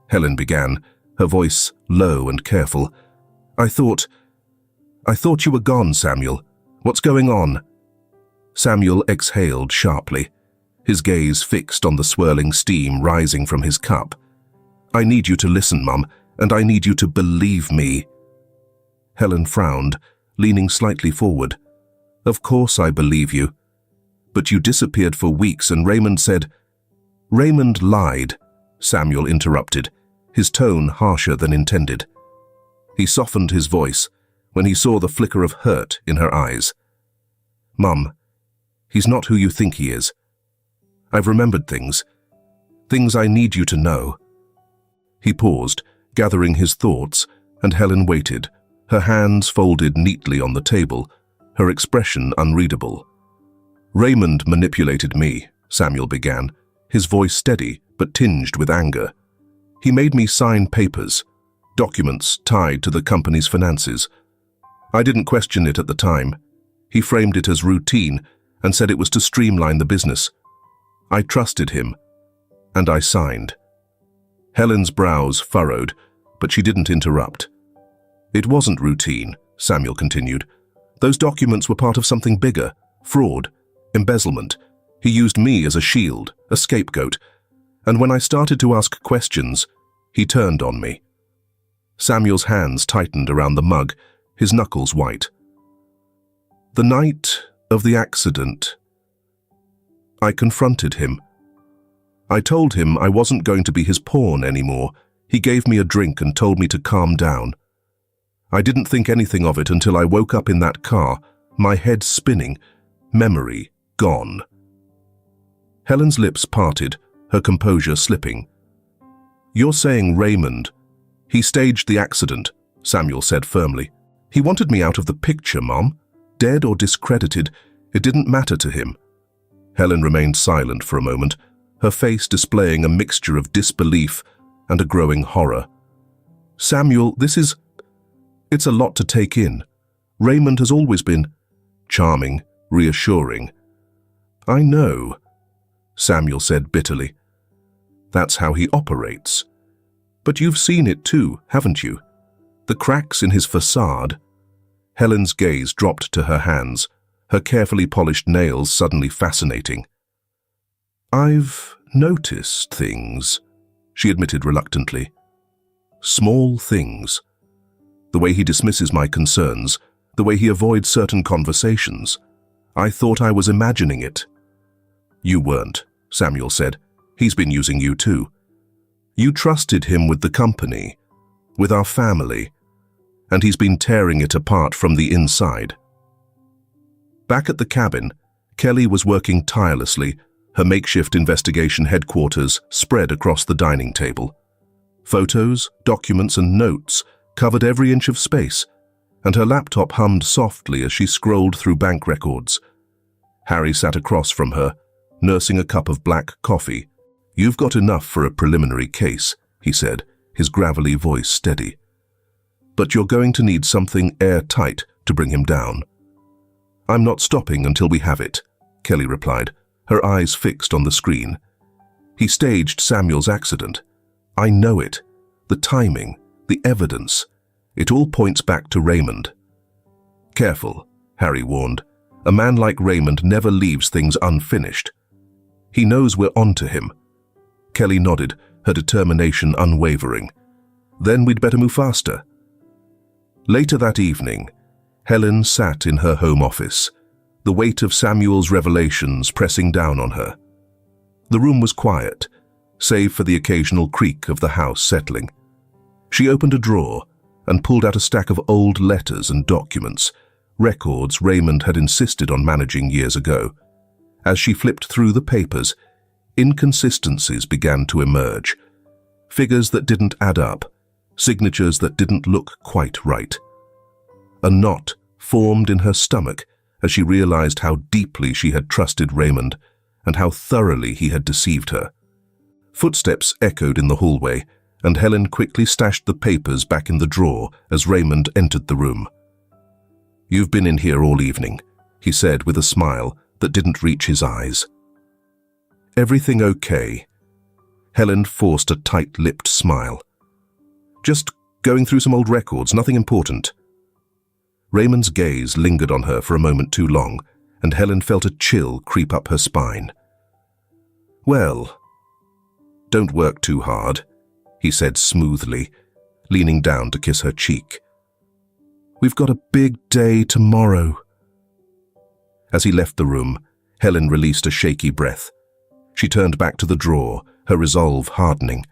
Helen began, her voice low and careful. I thought you were gone, Samuel. What's going on?" Samuel exhaled sharply, his gaze fixed on the swirling steam rising from his cup. "I need you to listen, Mum, and I need you to believe me." Helen frowned, leaning slightly forward. "Of course I believe you. But you disappeared for weeks and Raymond said—" "Raymond lied," Samuel interrupted, his tone harsher than intended. He softened his voice when he saw the flicker of hurt in her eyes. "Mum, he's not who you think he is. I've remembered things I need you to know." He paused, gathering his thoughts, and Helen waited, her hands folded neatly on the table, her expression unreadable. "Raymond manipulated me," Samuel began, his voice steady but tinged with anger. "He made me sign papers, documents tied to the company's finances. I didn't question it at the time. He framed it as routine and said it was to streamline the business. I trusted him, and I signed." Helen's brows furrowed, but she didn't interrupt. "It wasn't routine," Samuel continued. "Those documents were part of something bigger, fraud, embezzlement. He used me as a shield, a scapegoat, and when I started to ask questions, he turned on me." Samuel's hands tightened around the mug, his knuckles white. "The night of the accident, I confronted him. I told him I wasn't going to be his pawn anymore. He gave me a drink and told me to calm down. I didn't think anything of it until I woke up in that car, my head spinning, memory gone." Helen's lips parted, her composure slipping. "You're saying Raymond. He staged the accident," Samuel said firmly. "He wanted me out of the picture, Mom. Dead or discredited, it didn't matter to him." Helen remained silent for a moment, her face displaying a mixture of disbelief and a growing horror. "Samuel, it's a lot to take in. Raymond has always been charming, reassuring." "I know," Samuel said bitterly. "That's how he operates. But you've seen it too, haven't you? The cracks in his facade." Helen's gaze dropped to her hands, her carefully polished nails suddenly fascinating. "I've noticed things," she admitted reluctantly. "Small things. The way he dismisses my concerns, the way he avoids certain conversations. I thought I was imagining it." "You weren't," Samuel said. "He's been using you too. You trusted him with the company, with our family, and he's been tearing it apart from the inside." Back at the cabin, Kelly was working tirelessly, her makeshift investigation headquarters spread across the dining table. Photos, documents, and notes covered every inch of space, and her laptop hummed softly as she scrolled through bank records. Harry sat across from her, nursing a cup of black coffee, "You've got enough for a preliminary case," he said, his gravelly voice steady. "But you're going to need something airtight to bring him down." "I'm not stopping until we have it," Kelly replied, her eyes fixed on the screen. "He staged Samuel's accident. I know it. The timing, the evidence. It all points back to Raymond." "Careful," Harry warned. "A man like Raymond never leaves things unfinished." "He knows we're onto him." Kelly nodded, her determination unwavering. "Then we'd better move faster." Later that evening, Helen sat in her home office, the weight of Samuel's revelations pressing down on her. The room was quiet, save for the occasional creak of the house settling. She opened a drawer and pulled out a stack of old letters and documents, records Raymond had insisted on managing years ago. As she flipped through the papers, inconsistencies began to emerge. Figures that didn't add up, signatures that didn't look quite right. A knot formed in her stomach as she realized how deeply she had trusted Raymond and how thoroughly he had deceived her. Footsteps echoed in the hallway, and Helen quickly stashed the papers back in the drawer as Raymond entered the room. "You've been in here all evening," he said with a smile that didn't reach his eyes. "Everything okay?" Helen forced a tight-lipped smile. "Just going through some old records, nothing important." Raymond's gaze lingered on her for a moment too long, and Helen felt a chill creep up her spine. "Well, don't work too hard," he said smoothly, leaning down to kiss her cheek. "We've got a big day tomorrow." As he left the room, Helen released a shaky breath. She turned back to the drawer, her resolve hardening.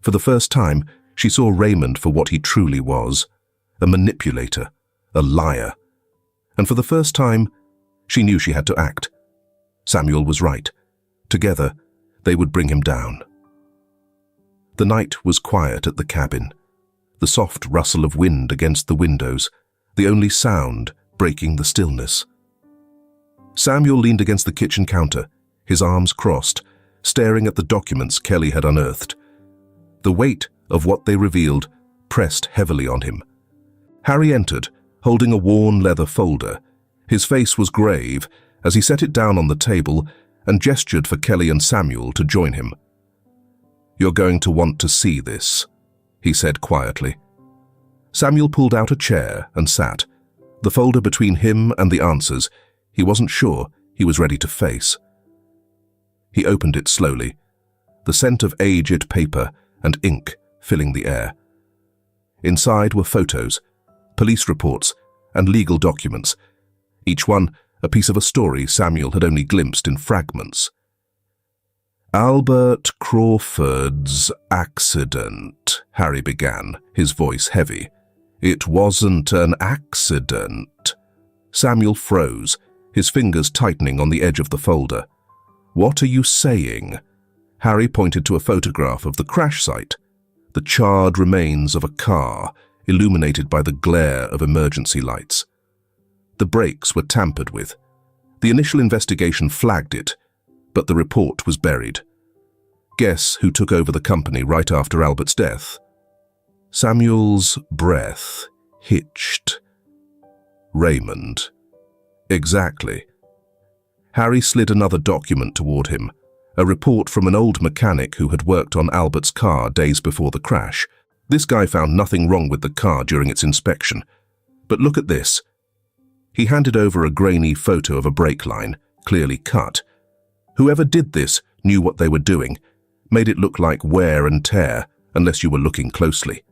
For the first time, she saw Raymond for what he truly was, a manipulator, a liar. And for the first time, she knew she had to act. Samuel was right. Together, they would bring him down. The night was quiet at the cabin, the soft rustle of wind against the windows, the only sound breaking the stillness. Samuel leaned against the kitchen counter, his arms crossed, staring at the documents Kelly had unearthed. The weight of what they revealed pressed heavily on him. Harry entered, holding a worn leather folder. His face was grave as he set it down on the table and gestured for Kelly and Samuel to join him. "You're going to want to see this," he said quietly. Samuel pulled out a chair and sat, the folder between him and the answers he wasn't sure he was ready to face. He opened it slowly, the scent of aged paper and ink filling the air. Inside were photos, police reports, and legal documents, each one a piece of a story Samuel had only glimpsed in fragments. "Albert Crawford's accident," Harry began, his voice heavy. "It wasn't an accident." Samuel froze, his fingers tightening on the edge of the folder. "What are you saying?" Harry pointed to a photograph of the crash site, the charred remains of a car illuminated by the glare of emergency lights. The brakes were tampered with. The initial investigation flagged it, but the report was buried. Guess who took over the company right after Albert's death? Samuel's breath hitched. Raymond. Exactly. Harry slid another document toward him, a report from an old mechanic who had worked on Albert's car days before the crash. This guy found nothing wrong with the car during its inspection. But look at this. He handed over a grainy photo of a brake line, clearly cut. Whoever did this knew what they were doing, made it look like wear and tear, unless you were looking closely.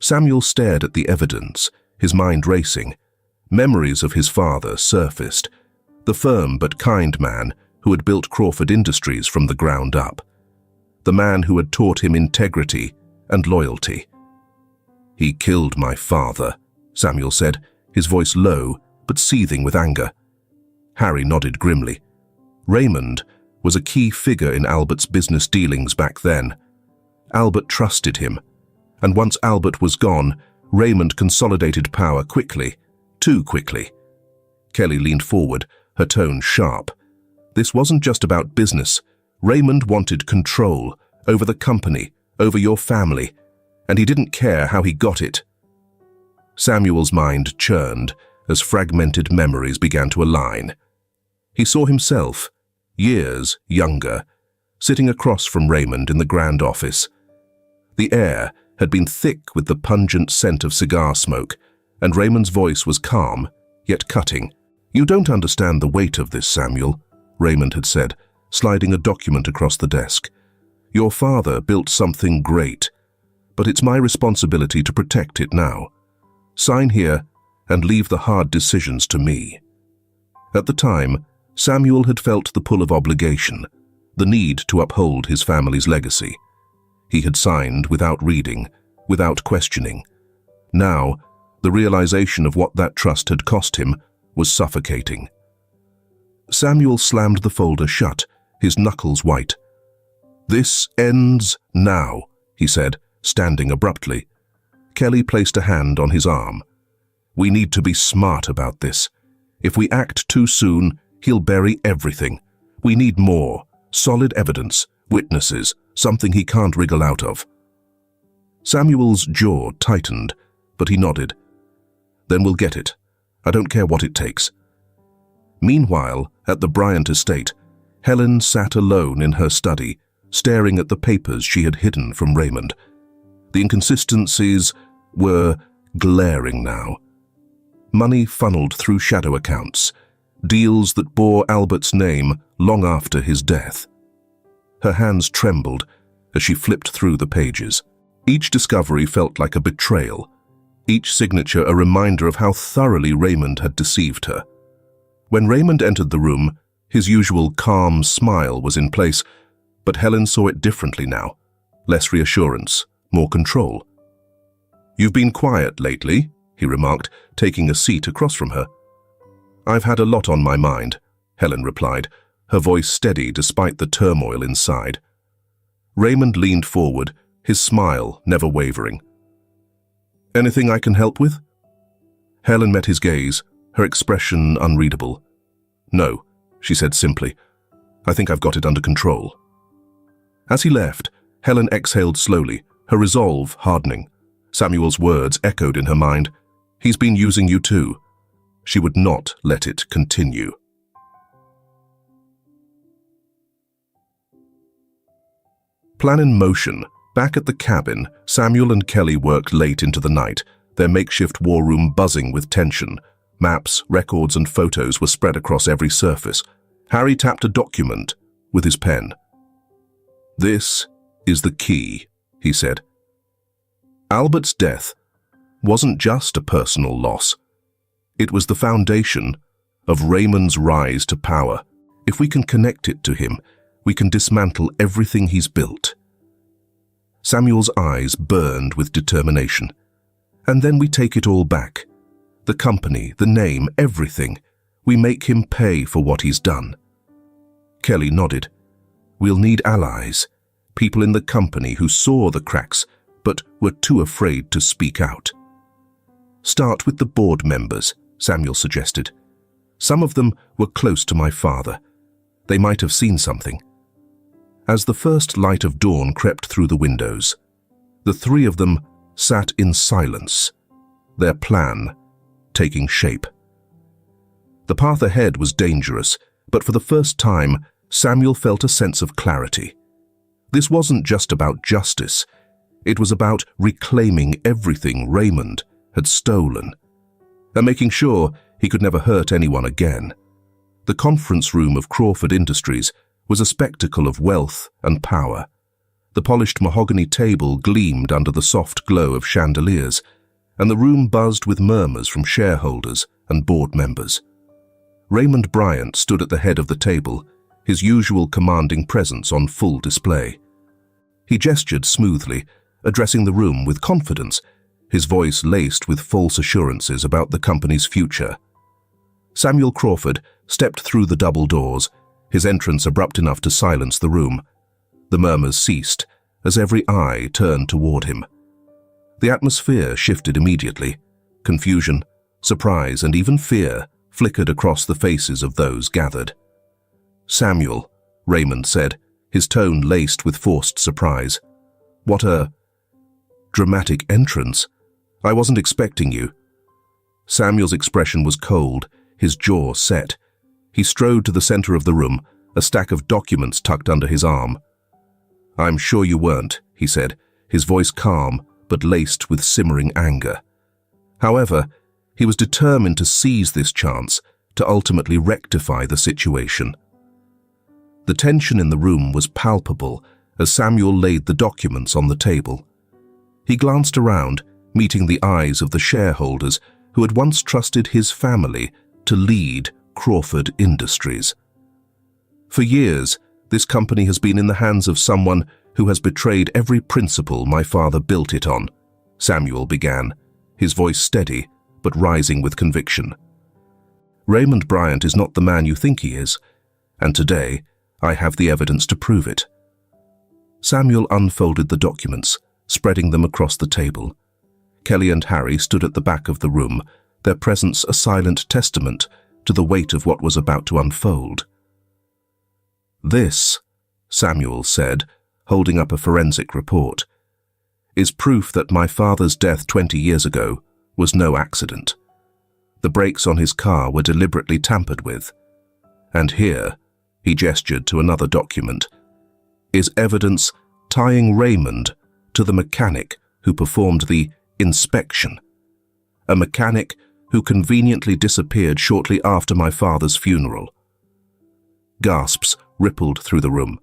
Samuel stared at the evidence, his mind racing. Memories of his father surfaced, the firm but kind man who had built Crawford Industries from the ground up, the man who had taught him integrity and loyalty. "He killed my father," Samuel said, his voice low but seething with anger. Harry nodded grimly. Raymond was a key figure in Albert's business dealings back then. Albert trusted him, and once Albert was gone, Raymond consolidated power quickly, too quickly. Kelly leaned forward, her tone sharp. This wasn't just about business. Raymond wanted control over the company, over your family, and he didn't care how he got it. Samuel's mind churned as fragmented memories began to align. He saw himself, years younger, sitting across from Raymond in the grand office. The air had been thick with the pungent scent of cigar smoke, and Raymond's voice was calm, yet cutting. "You don't understand the weight of this, Samuel," Raymond had said, sliding a document across the desk. "Your father built something great, but it's my responsibility to protect it now. Sign here and leave the hard decisions to me." At the time, Samuel had felt the pull of obligation, the need to uphold his family's legacy. He had signed without reading, without questioning. Now, the realization of what that trust had cost him was suffocating. Samuel slammed the folder shut, his knuckles white. "This ends now," he said, standing abruptly. Kelly placed a hand on his arm. "We need to be smart about this. If we act too soon, he'll bury everything. We need more, solid evidence, witnesses, something he can't wriggle out of." Samuel's jaw tightened, but he nodded. "Then we'll get it. I don't care what it takes." Meanwhile, at the Bryant estate, Helen sat alone in her study, staring at the papers she had hidden from Raymond. The inconsistencies were glaring now. Money funneled through shadow accounts, deals that bore Albert's name long after his death. Her hands trembled as she flipped through the pages. Each discovery felt like a betrayal, each signature a reminder of how thoroughly Raymond had deceived her. When Raymond entered the room, his usual calm smile was in place, but Helen saw it differently now. Less reassurance, more control. "You've been quiet lately," he remarked, taking a seat across from her. "I've had a lot on my mind," Helen replied, her voice steady despite the turmoil inside. Raymond leaned forward, his smile never wavering. "Anything I can help with?" Helen met his gaze, her expression unreadable. "No," she said simply. "I think I've got it under control." As he left, Helen exhaled slowly, her resolve hardening. Samuel's words echoed in her mind. "He's been using you too." She would not let it continue. Plan in motion. Back at the cabin, Samuel and Kelly worked late into the night, their makeshift war room buzzing with tension. Maps, records, and photos were spread across every surface. Harry tapped a document with his pen. "This is the key," he said. Albert's death wasn't just a personal loss. It was the foundation of Raymond's rise to power. If we can connect it to him, we can dismantle everything he's built. Samuel's eyes burned with determination. "And then we take it all back. The company, the name, everything. We make him pay for what he's done." Kelly nodded. "We'll need allies, people in the company who saw the cracks but were too afraid to speak out." "Start with the board members," Samuel suggested. "Some of them were close to my father. They might have seen something." As the first light of dawn crept through the windows, the three of them sat in silence, their plan taking shape. The path ahead was dangerous, but for the first time, Samuel felt a sense of clarity. This wasn't just about justice. It was about reclaiming everything Raymond had stolen, and making sure he could never hurt anyone again. The conference room of Crawford Industries was a spectacle of wealth and power. The polished mahogany table gleamed under the soft glow of chandeliers, and the room buzzed with murmurs from shareholders and board members. Raymond Bryant stood at the head of the table, his usual commanding presence on full display. He gestured smoothly, addressing the room with confidence, his voice laced with false assurances about the company's future. Samuel Crawford stepped through the double doors, his entrance abrupt enough to silence the room. The murmurs ceased as every eye turned toward him. The atmosphere shifted immediately. Confusion, surprise, and even fear flickered across the faces of those gathered. "Samuel," Raymond said, his tone laced with forced surprise. "What a dramatic entrance. I wasn't expecting you." Samuel's expression was cold, his jaw set. He strode to the center of the room, a stack of documents tucked under his arm. "I'm sure you weren't," he said, his voice calm but laced with simmering anger. However, he was determined to seize this chance to ultimately rectify the situation. The tension in the room was palpable as Samuel laid the documents on the table. He glanced around, meeting the eyes of the shareholders who had once trusted his family to lead Crawford Industries. "For years, this company has been in the hands of someone who has betrayed every principle my father built it on," Samuel began, his voice steady but rising with conviction. "Raymond Bryant is not the man you think he is, and today I have the evidence to prove it." Samuel unfolded the documents, spreading them across the table. Kelly and Harry stood at the back of the room, their presence a silent testament to the weight of what was about to unfold. "This," Samuel said, holding up a forensic report, "is proof that my father's death 20 years ago was no accident. The brakes on his car were deliberately tampered with. And here," he gestured to another document, "is evidence tying Raymond to the mechanic who performed the inspection. A mechanic who conveniently disappeared shortly after my father's funeral." Gasps rippled through the room.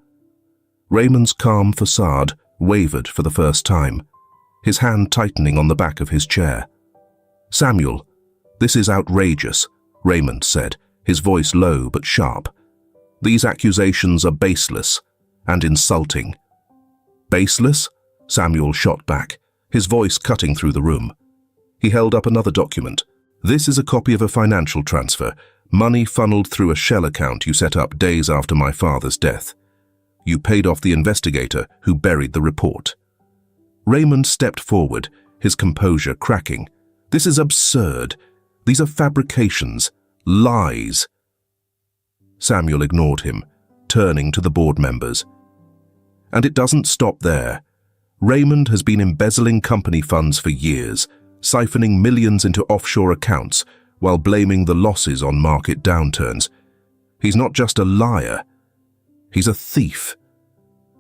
Raymond's calm facade wavered for the first time, his hand tightening on the back of his chair. "Samuel, this is outrageous," Raymond said, his voice low but sharp. "These accusations are baseless and insulting." "Baseless?" Samuel shot back, his voice cutting through the room. He held up another document. "This is a copy of a financial transfer, money funneled through a shell account you set up days after my father's death. You paid off the investigator who buried the report." Raymond stepped forward, his composure cracking. "This is absurd. These are fabrications, lies." Samuel ignored him, turning to the board members. "And it doesn't stop there. Raymond has been embezzling company funds for years, siphoning millions into offshore accounts while blaming the losses on market downturns. He's not just a liar. He's a thief."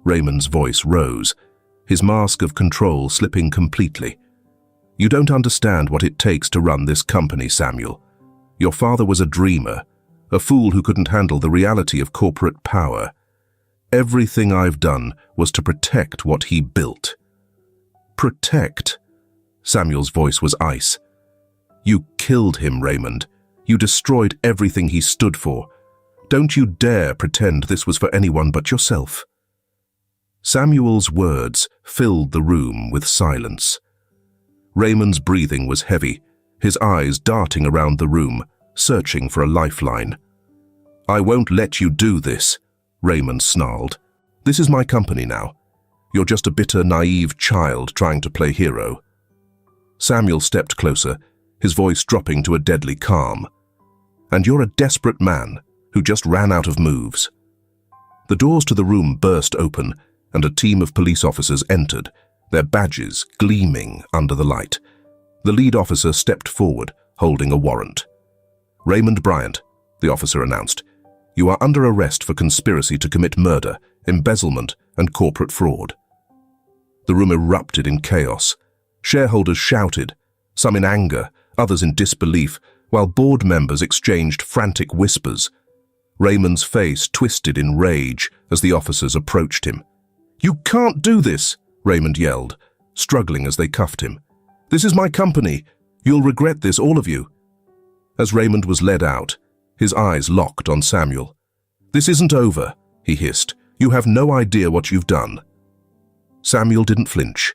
Raymond's voice rose, his mask of control slipping completely. "You don't understand what it takes to run this company, Samuel. Your father was a dreamer, a fool who couldn't handle the reality of corporate power. Everything I've done was to protect what he built." "Protect?" Samuel's voice was ice. "You killed him, Raymond. You destroyed everything he stood for. Don't you dare pretend this was for anyone but yourself." Samuel's words filled the room with silence. Raymond's breathing was heavy, his eyes darting around the room, searching for a lifeline. "I won't let you do this," Raymond snarled. "This is my company now. You're just a bitter, naive child trying to play hero." Samuel stepped closer, his voice dropping to a deadly calm. "And you're a desperate man who just ran out of moves." The doors to the room burst open, and a team of police officers entered, their badges gleaming under the light. The lead officer stepped forward, holding a warrant. "Raymond Bryant," the officer announced, "you are under arrest for conspiracy to commit murder, embezzlement, and corporate fraud." The room erupted in chaos. Shareholders shouted, some in anger, others in disbelief, while board members exchanged frantic whispers. Raymond's face twisted in rage as the officers approached him. "You can't do this," Raymond yelled, struggling as they cuffed him. "This is my company. You'll regret this, all of you." As Raymond was led out, his eyes locked on Samuel. "This isn't over," he hissed. "You have no idea what you've done." Samuel didn't flinch.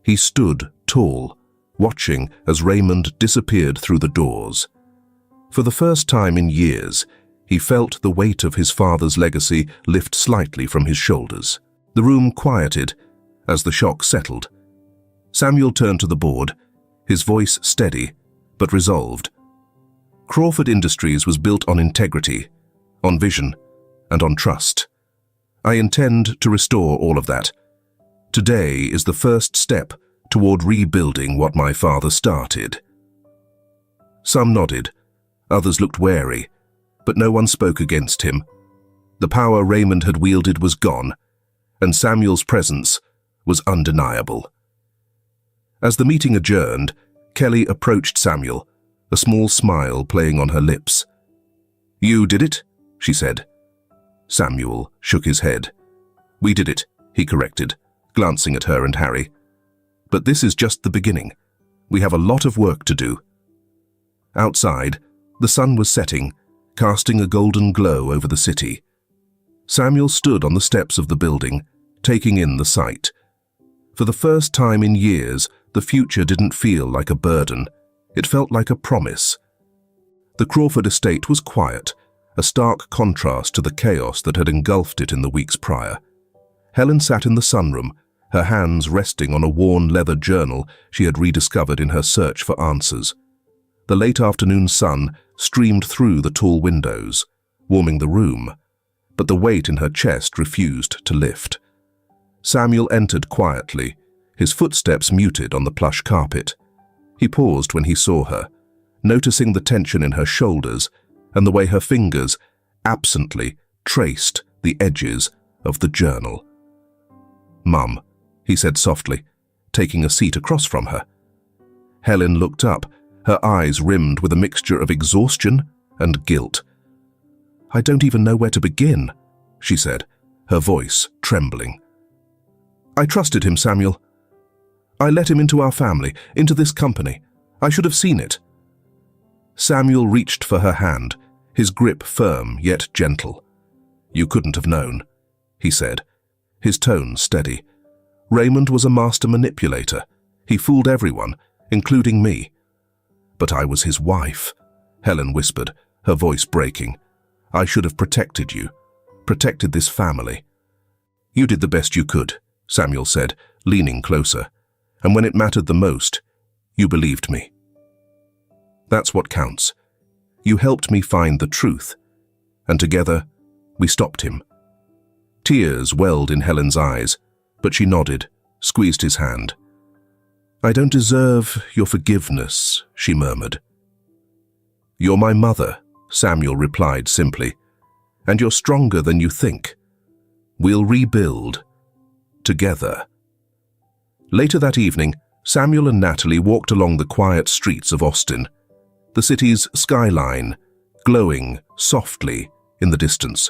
He stood tall, watching as Raymond disappeared through the doors. For the first time in years, he felt the weight of his father's legacy lift slightly from his shoulders. The room quieted as the shock settled. Samuel turned to the board, his voice steady but resolved. Crawford Industries was built on integrity, on vision, and on trust. I intend to restore all of that. Today is the first step toward rebuilding what my father started." Some nodded, others looked wary, but no one spoke against him. The power Raymond had wielded was gone, and Samuel's presence was undeniable. As the meeting adjourned, Kelly approached Samuel, a small smile playing on her lips. "You did it?" she said. Samuel shook his head. "We did it," he corrected, glancing at her and Harry. "But this is just the beginning. We have a lot of work to do." Outside, the sun was setting, casting a golden glow over the city. Samuel stood on the steps of the building, taking in the sight. For the first time in years, the future didn't feel like a burden. It felt like a promise. The Crawford estate was quiet, a stark contrast to the chaos that had engulfed it in the weeks prior. Helen sat in the sunroom, her hands resting on a worn leather journal she had rediscovered in her search for answers. The late afternoon sun streamed through the tall windows, warming the room, but the weight in her chest refused to lift. Samuel entered quietly, his footsteps muted on the plush carpet. He paused when he saw her, noticing the tension in her shoulders and the way her fingers absently traced the edges of the journal. "Mum," he said softly, taking a seat across from her. Helen looked up, her eyes rimmed with a mixture of exhaustion and guilt. "I don't even know where to begin," she said, her voice trembling. "I trusted him, Samuel. I let him into our family, into this company. I should have seen it." Samuel reached for her hand, his grip firm yet gentle. "You couldn't have known," he said, his tone steady. "Raymond was a master manipulator. He fooled everyone, including me." "But I was his wife," Helen whispered, her voice breaking. "I should have protected you, protected this family." "You did the best you could," Samuel said, leaning closer. "And when it mattered the most, you believed me. That's what counts. You helped me find the truth, and together we stopped him." Tears welled in Helen's eyes, but she nodded, squeezed his hand. "I don't deserve your forgiveness," she murmured. "You're my mother," Samuel replied simply, "and you're stronger than you think. We'll rebuild together." Later that evening, Samuel and Natalie walked along the quiet streets of Austin, the city's skyline glowing softly in the distance.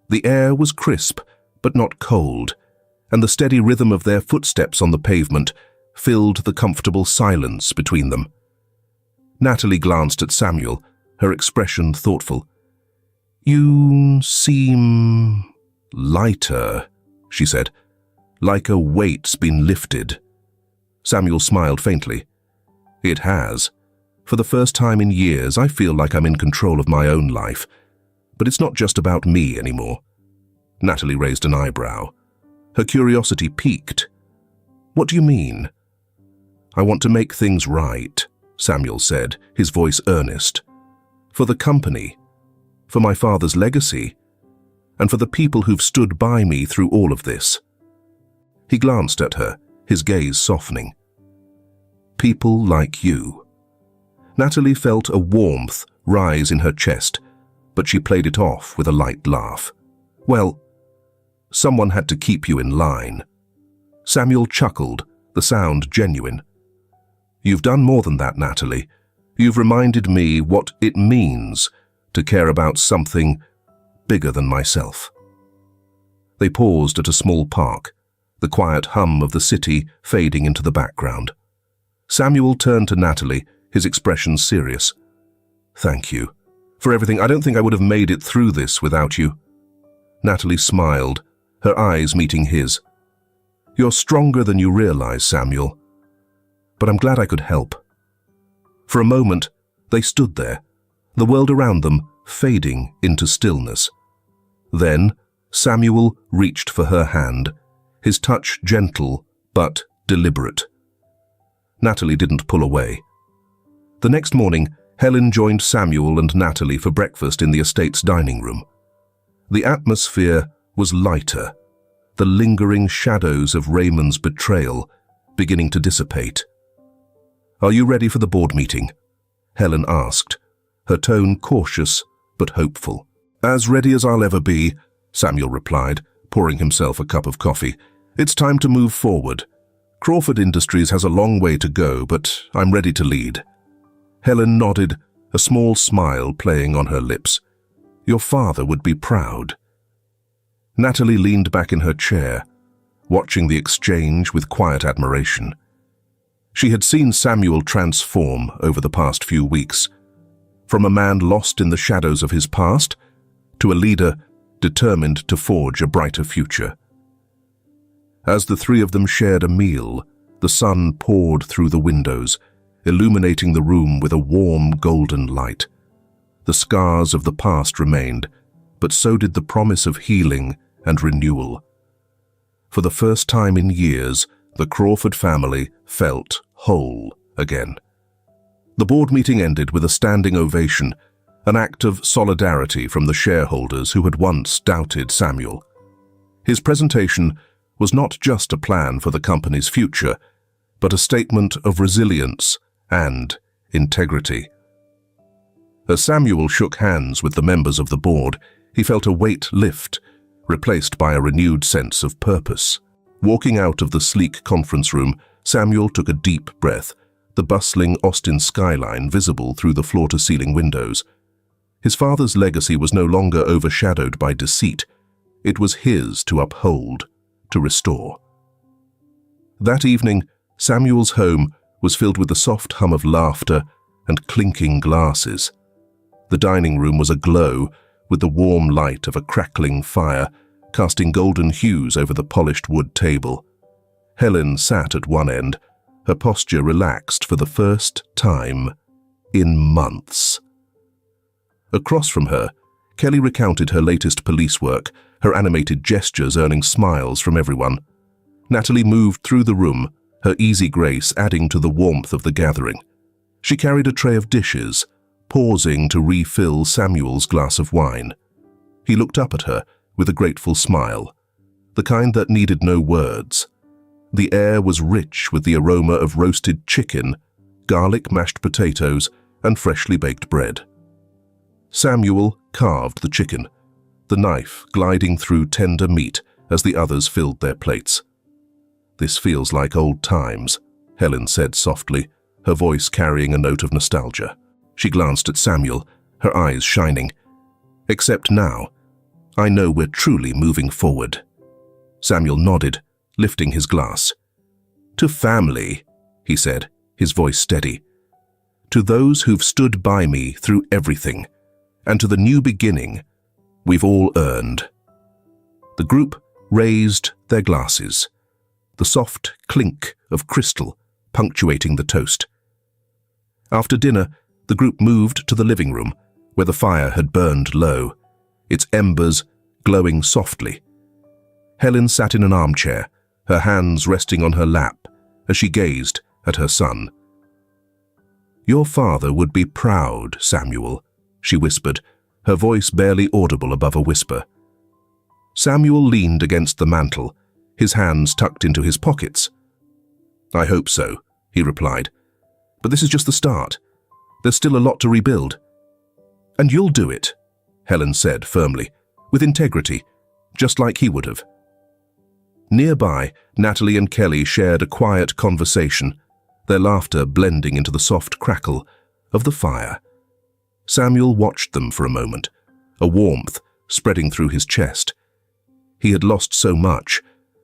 The air was crisp but not cold, and the steady rhythm of their footsteps on the pavement filled the comfortable silence between them. Natalie glanced at Samuel, her expression thoughtful. "You seem lighter," she said, "like a weight's been lifted." Samuel smiled faintly. "It has. For the first time in years, I feel like I'm in control of my own life. But it's not just about me anymore." Natalie raised an eyebrow. Her curiosity piqued. "What do you mean?" "I want to make things right," Samuel said, his voice earnest. "For the company, for my father's legacy, and for the people who've stood by me through all of this." He glanced at her, his gaze softening. "People like you." Natalie felt a warmth rise in her chest, but she played it off with a light laugh. "Well, someone had to keep you in line." Samuel chuckled, the sound genuine. "You've done more than that, Natalie. You've reminded me what it means to care about something bigger than myself." They paused at a small park, the quiet hum of the city fading into the background. Samuel turned to Natalie, his expression serious. "Thank you for everything. I don't think I would have made it through this without you." Natalie smiled, her eyes meeting his. "You're stronger than you realize, Samuel. But I'm glad I could help." For a moment, they stood there, the world around them fading into stillness. Then, Samuel reached for her hand, his touch gentle but deliberate. Natalie didn't pull away. The next morning, Helen joined Samuel and Natalie for breakfast in the estate's dining room. The atmosphere was lighter, the lingering shadows of Raymond's betrayal beginning to dissipate. "Are you ready for the board meeting?" Helen asked, her tone cautious but hopeful. "As ready as I'll ever be," Samuel replied, pouring himself a cup of coffee. "It's time to move forward. Crawford Industries has a long way to go, but I'm ready to lead." Helen nodded, a small smile playing on her lips. "Your father would be proud." Natalie leaned back in her chair, watching the exchange with quiet admiration. She had seen Samuel transform over the past few weeks, from a man lost in the shadows of his past to a leader determined to forge a brighter future. As the three of them shared a meal, the sun poured through the windows, illuminating the room with a warm golden light. The scars of the past remained, but so did the promise of healing and renewal. For the first time in years, the Crawford family felt whole again. The board meeting ended with a standing ovation, an act of solidarity from the shareholders who had once doubted Samuel. His presentation was not just a plan for the company's future, but a statement of resilience and integrity. As Samuel shook hands with the members of the board, he felt a weight lift, replaced by a renewed sense of purpose. Walking out of the sleek conference room, Samuel took a deep breath, the bustling Austin skyline visible through the floor-to-ceiling windows. His father's legacy was no longer overshadowed by deceit. It was his to uphold, to restore. That evening, Samuel's home was filled with the soft hum of laughter and clinking glasses. The dining room was aglow with the warm light of a crackling fire, casting golden hues over the polished wood table. Helen sat at one end, her posture relaxed for the first time in months. Across from her, Kelly recounted her latest police work, her animated gestures earning smiles from everyone. Natalie moved through the room, her easy grace adding to the warmth of the gathering. She carried a tray of dishes, pausing to refill Samuel's glass of wine. He looked up at her with a grateful smile, the kind that needed no words. The air was rich with the aroma of roasted chicken, garlic mashed potatoes, and freshly baked bread. Samuel carved the chicken, the knife gliding through tender meat as the others filled their plates. "This feels like old times," Helen said softly, her voice carrying a note of nostalgia. She glanced at Samuel, her eyes shining. "Except now, I know we're truly moving forward." Samuel nodded, lifting his glass. "To family," he said, his voice steady. "To those who've stood by me through everything, and to the new beginning we've all earned." The group raised their glasses, the soft clink of crystal punctuating the toast. After dinner, the group moved to the living room, where the fire had burned low, its embers glowing softly. Helen sat in an armchair, her hands resting on her lap as she gazed at her son. "Your father would be proud, Samuel," she whispered, her voice barely audible above a whisper. Samuel leaned against the mantel, his hands tucked into his pockets. "I hope so," he replied. "But this is just the start. There's still a lot to rebuild." "And you'll do it," Helen said firmly, with integrity, just like he would have. Nearby, Natalie and Kelly shared a quiet conversation, their laughter blending into the soft crackle of the fire. Samuel watched them for a moment, a warmth spreading through his chest. He had lost so much,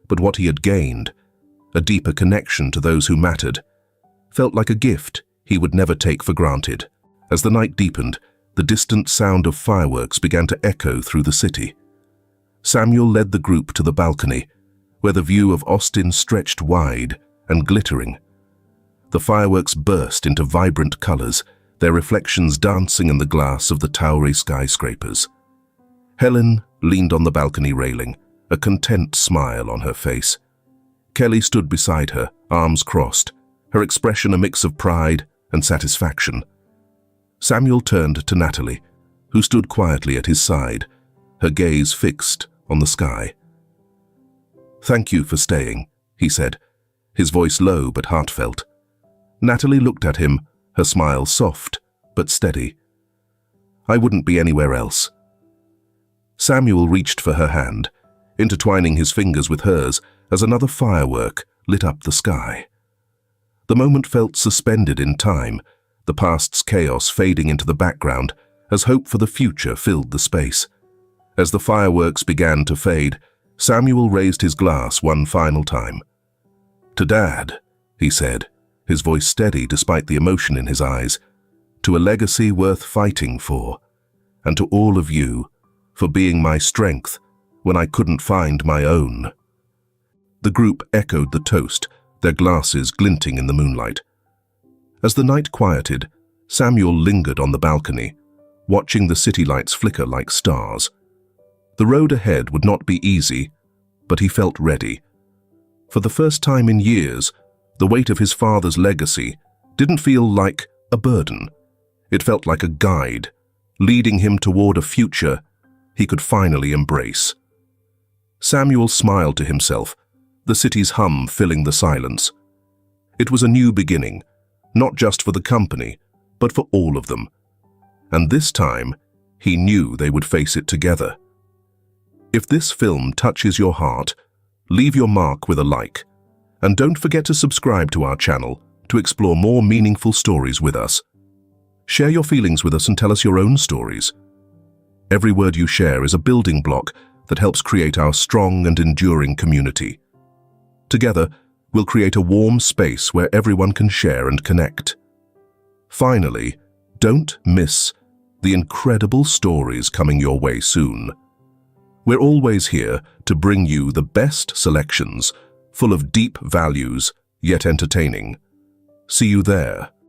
but what he had gained, a deeper connection to those who mattered, felt like a gift he would never take for granted. As the night deepened, the distant sound of fireworks began to echo through the city. Samuel led the group to the balcony, where the view of Austin stretched wide and glittering. The fireworks burst into vibrant colors, their reflections dancing in the glass of the towery skyscrapers. Helen leaned on the balcony railing, a content smile on her face. Kelly stood beside her, arms crossed, her expression a mix of pride and satisfaction. Samuel turned to Natalie, who stood quietly at his side, her gaze fixed on the sky. "Thank you for staying," he said, his voice low but heartfelt. Natalie looked at him, her smile soft but steady. "I wouldn't be anywhere else." Samuel reached for her hand, intertwining his fingers with hers as another firework lit up the sky. The moment felt suspended in time, the past's chaos fading into the background as hope for the future filled the space. As the fireworks began to fade, Samuel raised his glass one final time. "To Dad," he said, his voice steady despite the emotion in his eyes, "to a legacy worth fighting for, and to all of you for being my strength when I couldn't find my own." The group echoed the toast, their glasses glinting in the moonlight. As the night quieted, Samuel lingered on the balcony, watching the city lights flicker like stars. The road ahead would not be easy, but he felt ready. For the first time in years, the weight of his father's legacy didn't feel like a burden. It felt like a guide, leading him toward a future he could finally embrace. Samuel smiled to himself, the city's hum filling the silence. It was a new beginning, not just for the company, but for all of them. And this time, he knew they would face it together. If this film touches your heart, leave your mark with a like. And don't forget to subscribe to our channel to explore more meaningful stories with us. Share your feelings with us and tell us your own stories. Every word you share is a building block that helps create our strong and enduring community. Together, we'll create a warm space where everyone can share and connect. Finally, don't miss the incredible stories coming your way soon. We're always here to bring you the best selections, full of deep values, yet entertaining. See you there.